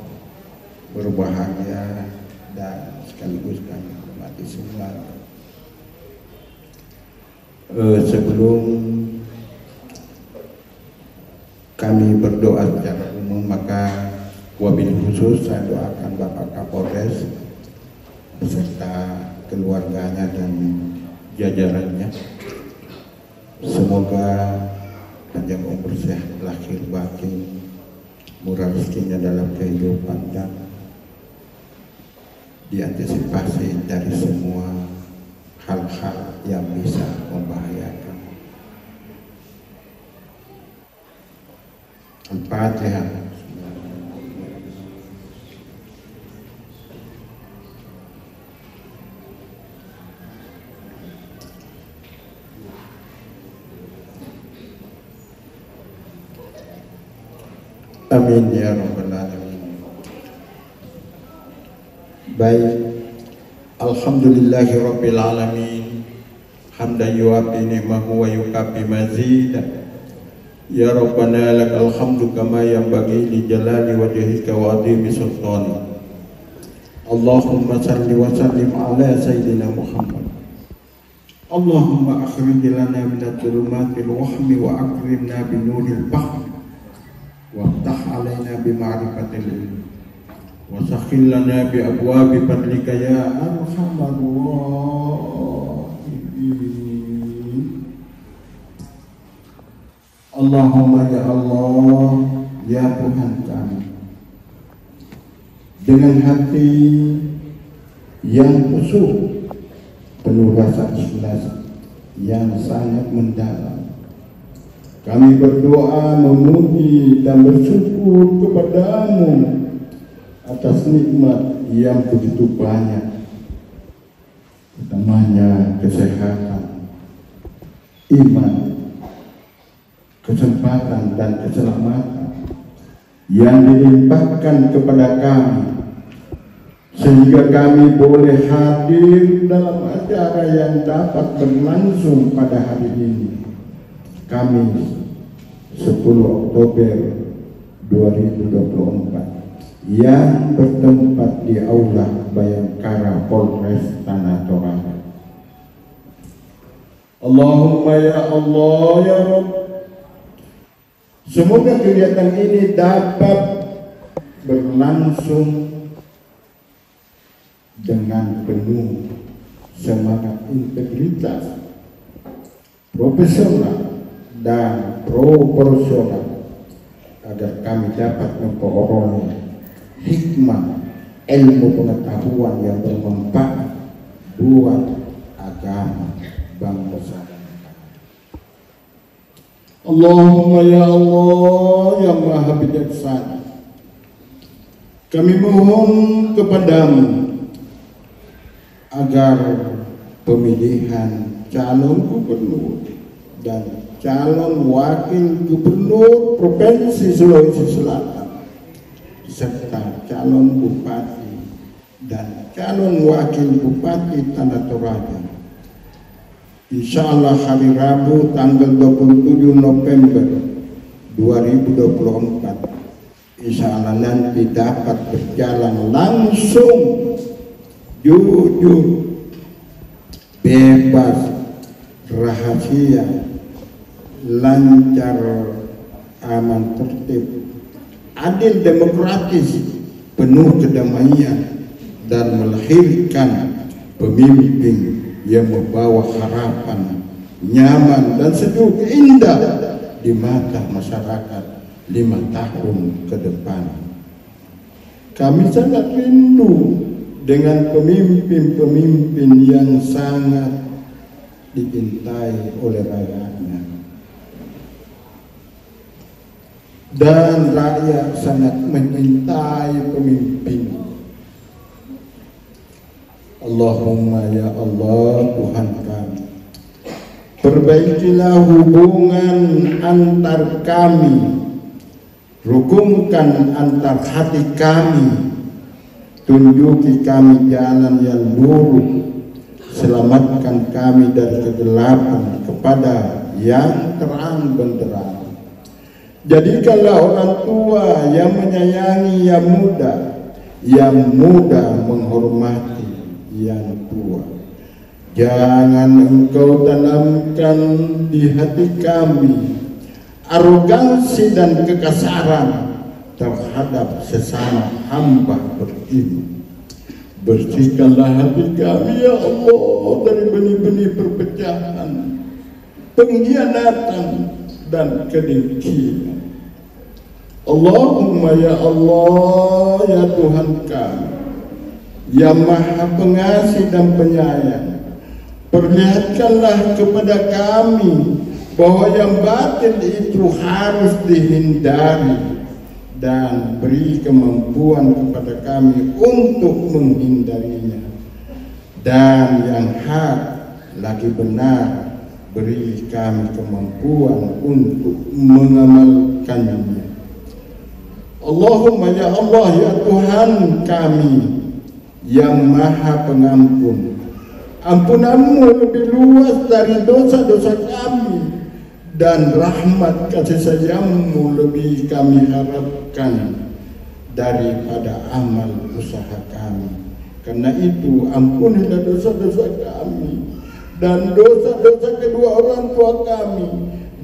berbahagia dan sekaligus kami hormati semua. Sebelum kami berdoa secara umum, maka wabil khusus saya doakan Bapak Kapolres beserta keluarganya dan jajarannya, semoga panjang umur, sehat lahir batin, murah rezekinya dalam kehidupan, dan diantisipasi dari semua Al-Fatihah. Amin ya rabbal alamin. Baik, alhamdulillahi rabbil alamin, hamdan yuwafi ni'mahu wa yukafi mazida. Ya rabbana lakal hamdu kama yanbaghi li jalali wajhika wa adhimi sultani. Allahumma salli wa sallim ala sayyidina Muhammad. Allahumma akhrij lana min adh-dhulumatil wahmi wa akrimna bi nuril fahmi وافتح علينا بمعرفة العلم وسخر لنا بأبواب فضلك يا أرحم الراحمين. Allahumma ya Allah, ya Tuhan kami, dengan hati yang khusyuk, penuh rasa ikhlas yang sangat mendalam, kami berdoa memuji dan bersyukur kepadamu atas nikmat yang begitu banyak, utamanya kesehatan, iman, kesempatan dan keselamatan yang dilimpahkan kepada kami, sehingga kami boleh hadir dalam acara yang dapat berlangsung pada hari ini, Kamis 10 Oktober 2024 yang bertempat di Aula Bayangkara Polres Tanah Toraja. Allahumma ya Allah ya Rabb, semoga kegiatan ini dapat berlangsung dengan penuh semangat integritas, profesional dan proporsional, agar kami dapat memperoleh hikmah ilmu pengetahuan yang bermanfaat buat agama bangsa dan negara. Allahumma ya Allah yang maha bijaksana, kami mohon kepadamu agar pemilihan calon gubernur dan calon wakil gubernur Provinsi Sulawesi Selatan serta calon bupati dan calon wakil bupati Tanah Toraja, insya Allah hari Rabu tanggal 27 November 2024 insya Allah nanti dapat berjalan langsung, jujur, bebas, rahasia, lancar, aman, tertib, adil, demokratis, penuh kedamaian, dan melahirkan pemimpin yang membawa harapan, nyaman dan sejuk, indah di mata masyarakat 5 tahun ke depan. Kami sangat rindu dengan pemimpin-pemimpin yang sangat dicintai oleh rakyatnya, dan rakyat sangat mencintai pemimpin. Allahumma ya Allah Tuhan kami, perbaikilah hubungan antar kami, rukunkan antar hati kami, tunjuki kami jalan yang lurus, selamatkan kami dari kegelapan kepada yang terang benderang. Jadikanlah orang tua yang menyayangi yang muda menghormati yang tua. Jangan engkau tanamkan di hati kami arogansi dan kekasaran terhadap sesama hamba beriman. Bersihkanlah hati kami ya Allah dari benih-benih perpecahan, pengkhianatan dan kedengkian. Allahumma ya Allah ya Tuhan kami yang maha pengasih dan penyayang, perlihatkanlah kepada kami bahwa yang batin itu harus dihindari, dan beri kemampuan kepada kami untuk menghindarinya. Dan yang hak lagi benar, beri kami kemampuan untuk mengamalkannya. Allahumma ya Allah, ya Tuhan kami yang Maha Pengampun, ampunanmu lebih luas dari dosa-dosa kami, dan rahmat kasih sayangmu lebih kami harapkan daripada amal usaha kami. Karena itu ampunilah dosa-dosa kami dan dosa-dosa kedua orang tua kami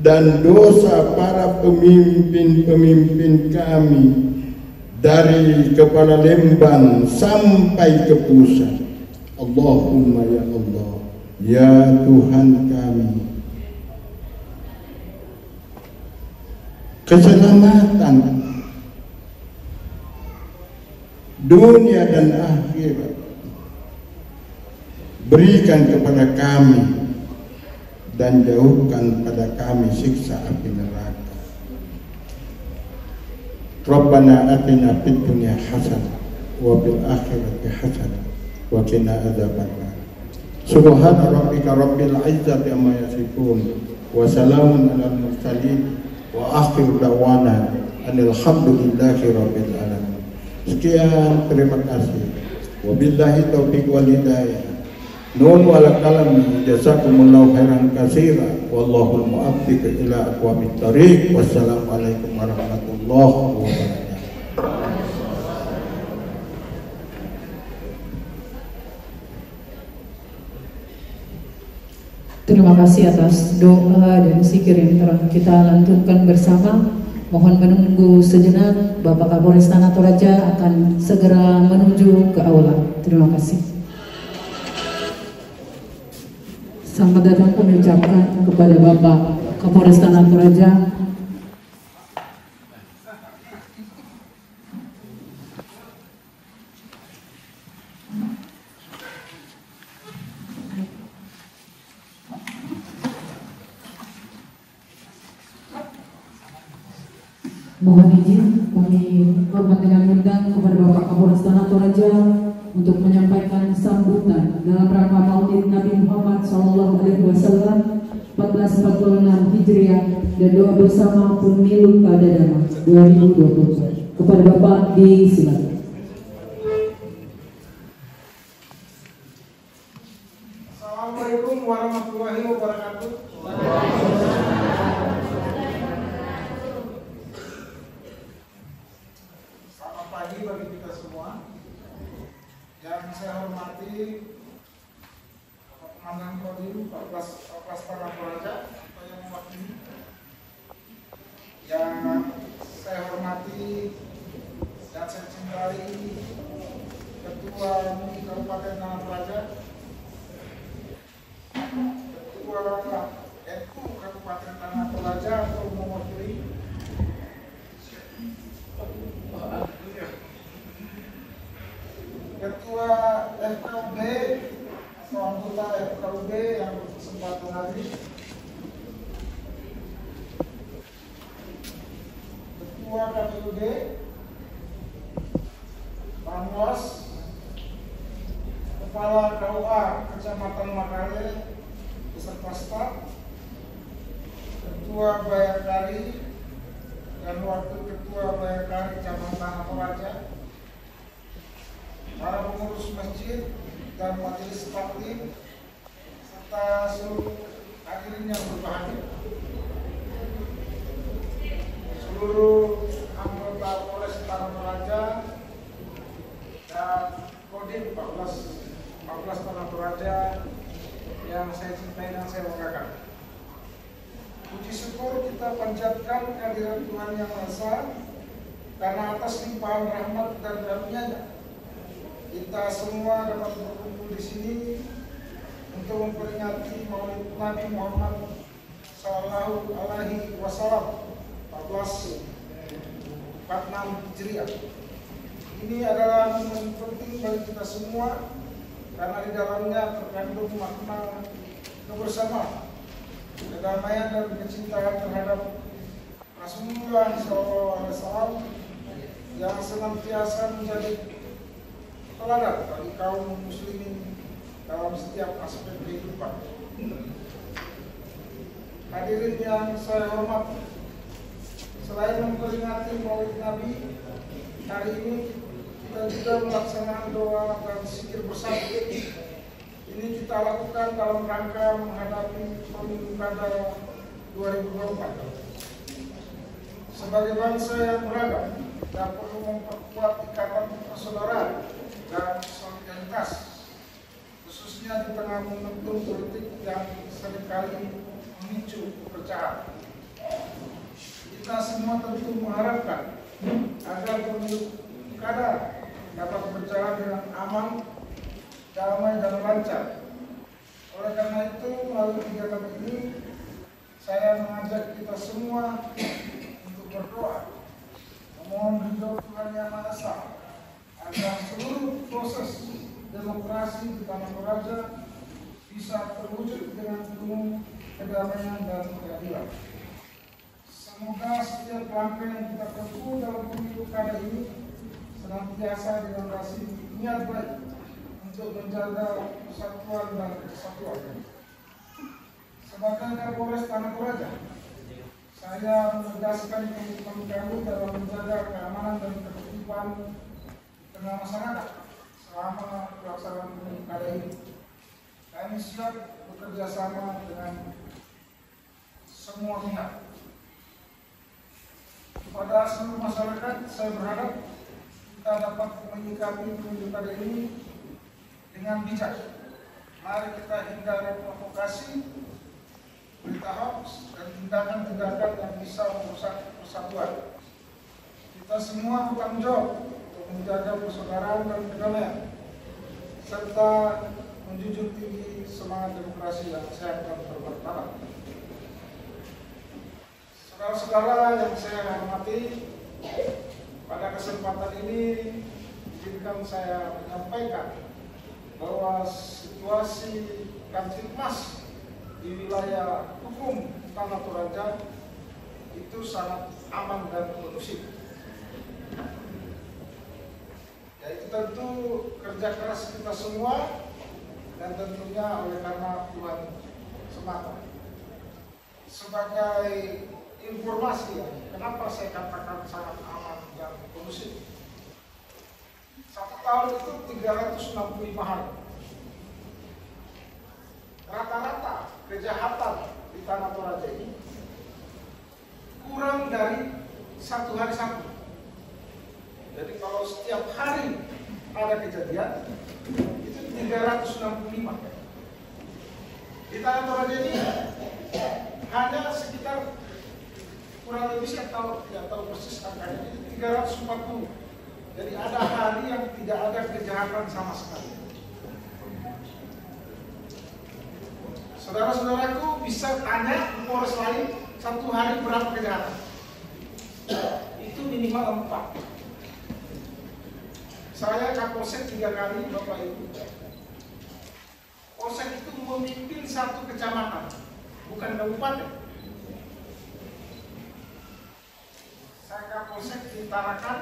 dan dosa para pemimpin-pemimpin kami dari kepala Lembang sampai ke pusat. Allahumma ya Allah, ya Tuhan kami, keselamatan dunia dan akhirat berikan kepada kami, dan jauhkan pada kami siksa api neraka. Rabbana atina fid dunya hasanah wa fil akhirati hasanah wa qina adzabannar. Subhana rabbika rabbil izzati amma yasifun wa salamun alal mursalin wa akhiru da'wana alhamdulillahi rabbil alamin. Sekian, terima kasih. Wabillahi taufiq wal hidayah. Nun wal kalam, jazakumullahu khairan katsira. Wallahul muwaffiq ila aqwamit thariq. Wassalamualaikum warahmatullahi wabarakatuh. Terima kasih atas doa dan zikir yang telah kita lantunkan bersama. Mohon menunggu sejenak, Bapak Kapolres Tanah Toraja akan segera menuju ke aula. Terima kasih. Selamat datang kami ucapkan kepada Bapak Kapolres Tanah Toraja. Mohon izin kami hormat dengan undang kepada Bapak Kapolres Tanah Toraja untuk menyampaikan sambutan dalam rangka Maulid Nabi Muhammad SAW 1446 Hijriah dan doa bersama Pemilu Kada Damai 2020. Kepada Bapak disilakan. Assalamualaikum warahmatullahi wabarakatuh. Selamat pagi bagi kita semua. Yang saya hormati Bapak Komandan Kodim 14 Tanah Toraja yang mewakili. Yang saya hormati dan saya cintai Ketua MUI Kabupaten Tanah Toraja, Ketua NU Kabupaten Tanah Toraja atau mewakili Ketua FKUB atau anggota FKUB yang berkesempatan hadir, Ketua KPUD, Panwas, Kepala KUA Kecamatan Makale beserta staf, Ketua Bayangkari dan Wakil Ketua Bayangkari Cabang Tanah Toraja, para pengurus masjid dan majelis taklim serta seluruh hadirin yang berbahagia, seluruh anggota Polres Tanah Toraja dan Kodim 14 Tanah Toraja yang saya cintai dan saya banggakan. Puji syukur kita panjatkan kehadiran Tuhan Yang Maha Esa karena atas limpahan rahmat dan karunia-Nya kita semua dapat berkumpul di sini untuk memperingati Maulid Nabi Muhammad Sallallahu Alaihi Wasallam 1446 Hijriah. Ini adalah momen penting bagi kita semua karena di dalamnya terkandung makna kebersamaan, kedamaian dan kecintaan terhadap Rasulullah SAW yang senantiasa menjadi teladan bagi kaum muslimin dalam setiap aspek kehidupan. Hadirin yang saya hormati, selain memperingati Maulid Nabi, hari ini kita juga melaksanakan doa dan zikir bersama. Ini kita lakukan dalam rangka menghadapi pemilu kada 2024. Sebagai bangsa yang beragam, kita perlu memperkuat ikatan persaudaraan dan solidaritas, khususnya di tengah momentum politik yang seringkali memicu perpecahan. Kita semua tentu mengharapkan agar pemilu kada dapat berjalan dengan aman, damai dan lancar. Oleh karena itu, melalui kegiatan ini, saya mengajak kita semua untuk berdoa, memohon ridho Tuhan Yang Maha Esa agar seluruh proses demokrasi di Tanah Toraja bisa terwujud dengan penuh kedamaian dan keadilan. Semoga setiap langkah yang kita tempuh dalam pemilu kada ini senantiasa dilandasi niat baik untuk menjaga persatuan dan kesatuan. Sebagai Kapolres Tanah Toraja, saya menegaskan komitmen kami dalam menjaga keamanan dan ketertiban tengah masyarakat selama pelaksanaan pemilu kada ini. Kami siap bekerja sama dengan semua pihak. Kepada seluruh masyarakat, saya berharap kita dapat menyikapi pemilu kada ini dengan bijak. Mari kita hindari provokasi, berita hoax, dan tindakan-tindakan yang bisa merusak persatuan. Kita semua bertanggung jawab untuk menjaga persaudaraan dan kedamaian, serta menjunjung tinggi semangat demokrasi yang sehat dan bermartabat. Saudara-saudara yang saya hormati, pada kesempatan ini izinkan saya menyampaikan bahwa situasi Kamtipmas di wilayah hukum Tanah Toraja itu sangat aman dan kondusif. Yaitu tentu kerja keras kita semua dan tentunya oleh karena Tuhan semata. Sebagai informasi, kenapa saya katakan sangat aman dan kondusif? 1 tahun itu 365 hari. Rata-rata kejahatan di Tanah Toraja ini kurang dari 1 hari 1. Jadi kalau setiap hari ada kejadian, itu 365. Di Tanah Toraja ini hanya sekitar kurang lebih, saya tidak tahu persis angkanya, 340. Jadi ada hari yang tidak ada kejahatan sama sekali. Saudara-saudaraku bisa tanya di Polres lain 1 hari berapa kejahatan? Itu minimal 4. Saya Kapolsek 3 kali, Bapak Ibu. Polsek itu memimpin 1 kecamatan, bukan kabupaten. Saya Kapolsek di Tarakan,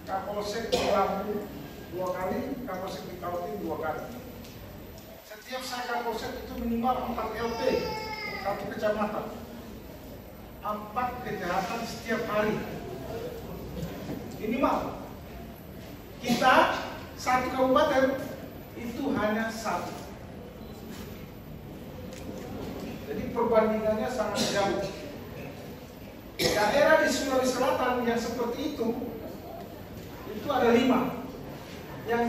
Kapolsek di Lampung 2 kali, Kapolsek di Kautin 2 kali. Setiap saya Kapolsek itu minimal 4 LP, 1 kecamatan, 4 kejahatan setiap hari minimal. Kita 1 kabupaten itu hanya 1. Jadi perbandingannya sangat jauh. Daerah di Sulawesi Selatan yang seperti itu ada 5 yang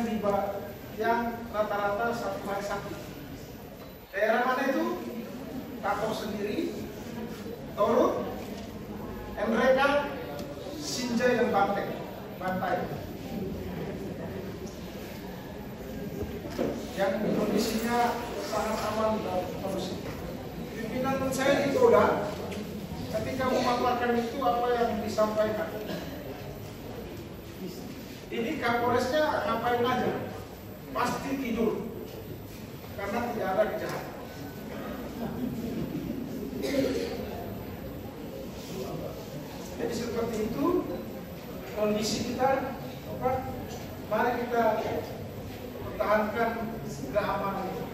rata-rata 1 hari 1. Daerah mana itu? Tato sendiri, Toro, Mereka, Sinjai dan Bantai. Yang kondisinya sangat aman dan kondusif. Pimpinan saya di Polda ketika memaparkan itu apa yang disampaikan. Ini Kapolresnya ngapain aja? Pasti tidur karena tidak ada kejahatan. kondisi kita, mari kita pertahankan keamanan itu.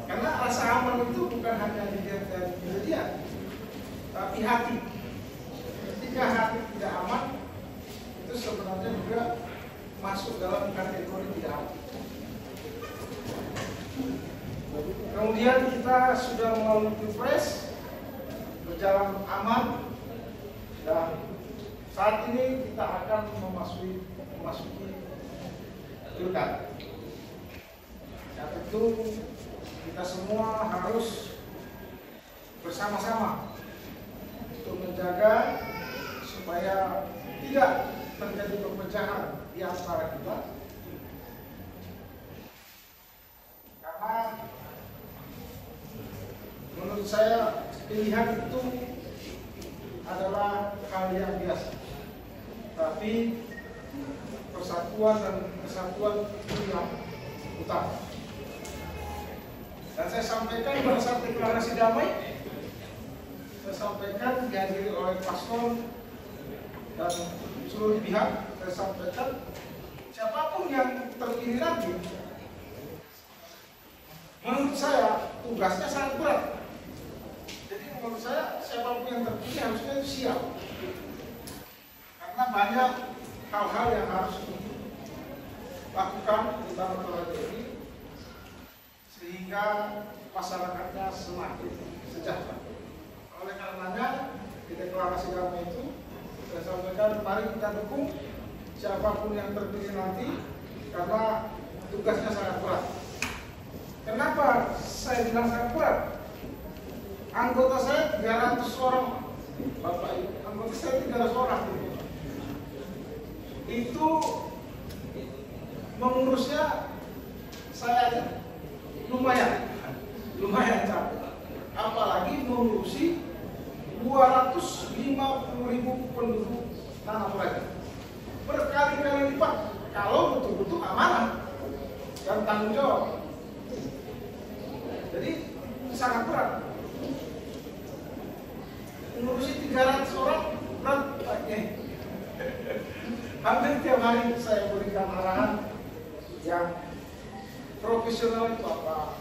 Karena rasa aman itu bukan hanya dilihat dari kejadian, tapi hati. Ketika hati tidak aman, itu sebenarnya juga masuk dalam kategori tidak aman. Kemudian kita sudah melalui pilpres, berjalan aman, dan saat ini kita akan memasuki pilkada. Ya, tentu kita semua harus bersama-sama untuk menjaga supaya tidak terjadi perpecahan di antara kita, karena menurut saya pilihan itu adalah hal yang biasa, tapi persatuan dan kesatuan itu yang utama. Dan saya sampaikan pada saat deklarasi damai, saya sampaikan dihadiri oleh paslon dan seluruh pihak, saya sampaikan siapapun yang terpilih nanti, menurut saya tugasnya sangat berat. Jadi menurut saya siapapun yang terpilih harusnya siap, karena banyak hal-hal yang harus dilakukan di dalam Toraja ini sehingga masyarakatnya semakin sejahtera. Oleh karenanya di deklarasi damai itu saya sampaikan mari kita dukung siapapun yang terpilih nanti, karena tugasnya sangat berat. Kenapa saya bilang sangat berat? Anggota saya 300 orang, Bapak Ibu, anggota saya 300 orang. Itu mengurusnya saya aja lumayan capek. Apalagi mengurusi 250.000 penduduk Tanah Toraja. Berkali-kali lipat kalau betul-betul amanah dan tanggung jawab. Jadi sangat berat. Mengurusi 300 orang berat. Hampir tiap hari saya berikan arahan yang profesional itu apa?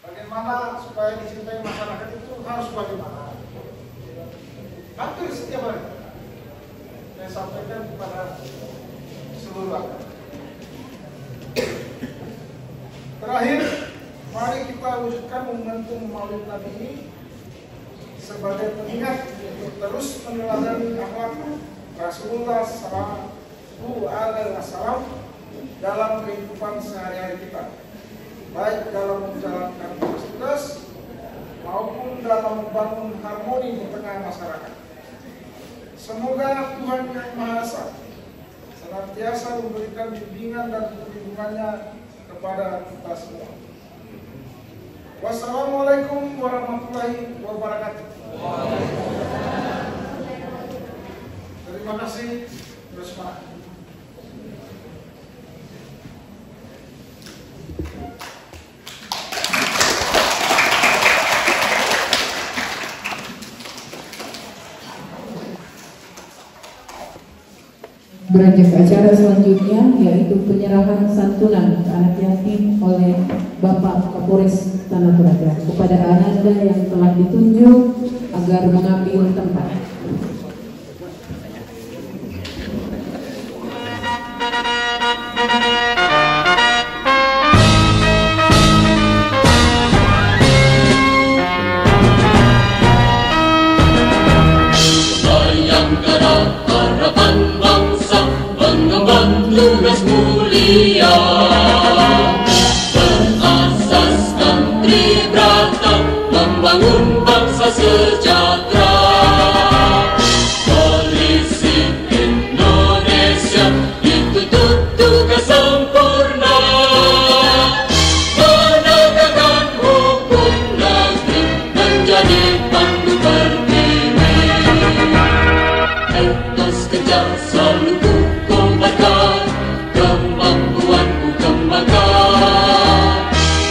Bagaimana supaya dicintai masyarakat itu harus bagaimana? Hampir setiap hari saya sampaikan kepada seluruh rakyat. Terakhir, mari kita wujudkan momentum Maulid Nabi ini sebagai pengingat untuk terus meneladani akhlak Rasulullah Sallallahu Alaihi Wasallam dalam kehidupan sehari-hari kita, baik dalam menjalankan tugas maupun dalam membangun harmoni di tengah masyarakat. Semoga Tuhan Yang Maha Esa senantiasa memberikan bimbingan dan perlindungannya kepada kita semua. Wassalamualaikum warahmatullahi wabarakatuh. Terima kasih. Terus Pak. Beranjak ke acara selanjutnya, yaitu penyerahan santunan ke anak yatim oleh Bapak Kapolres Tanah Toraja kepada ananda yang telah ditunjuk agar mengambil tempat. Tugas mulia berasaskan tribrata, membangun bangsa sejahtera. Polisi Indonesia dituntut tugas sempurna, menegakkan hukum negeri menjadi pandu pertiwi. Etos kejar selalu kukobarkan, kemampuanku kembangkan,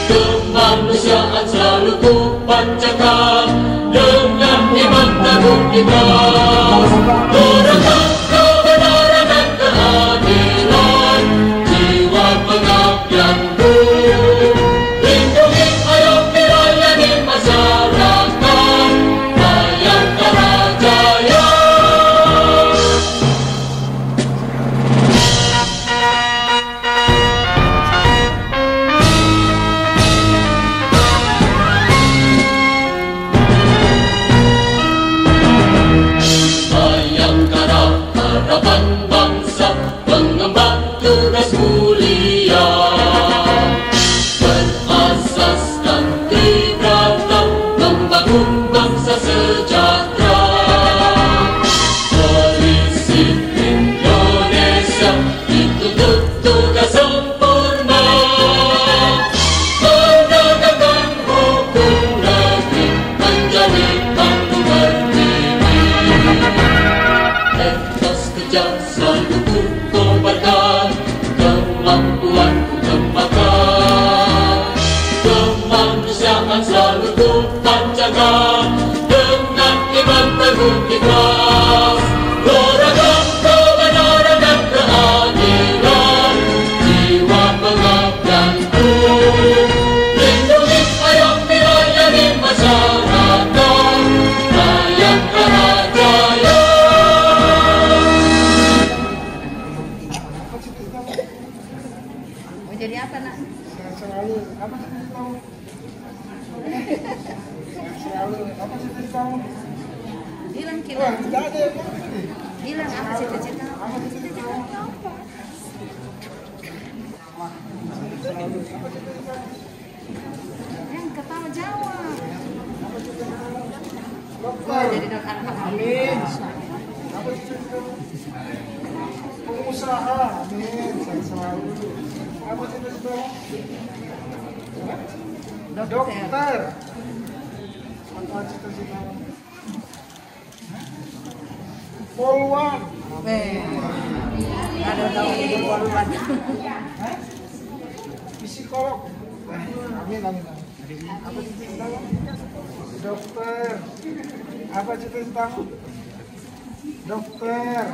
kemanusiaan selalu kupancarkan, dengan iman dan penuh ikhlas. Doakan kebenaran dan keadilan, jiwa pengabdianku. Lindungi ayo melayani masyarakat, Bayangkara Jaya. Bayangkara harapan bangsa, pengembang tugas mulia, berasaskan tribrata, membangun bangsa sejahtera. Polisi Indonesia dituntut tugas sempurna, menegakkan hukum negeri, menjadi bangku berdiri. Etos kerja selalu ku kobarkan, kemampuanku kembangkan, kemanusiaan selalu ku panjatkan, dengan iman penuh ikhlas. Doakan kebenaran dan keadilan, jiwa pengabdianku. Lindungi ayo melayani masyarakat, Bayangkara Jaya. Mau jadi apa nak? Sehat selalu. Apa cita-cita kamu? Sehat selalu. Apa cita-cita kamu? Bilang Wah, kita. tidak ada yang mau. Bilang apa cita-cita? Apa cita-cita kamu? Selalu. Apa cita-cita kamu? Yang ketawa jawab. Apa cita-cita kamu? Mau Dokter. jadi dokter. Amin. Apa cita-cita kamu? Pengusaha. Amin. Sehat selalu. Apa cita-cita kamu? Dokter. Apa cita-cita kamu? Polwan. Ada tahu jadi korban. Psikolog. Amin, amin, amin. Apa cita-cita kamu? Dokter. Apa cita-cita kamu? Dokter.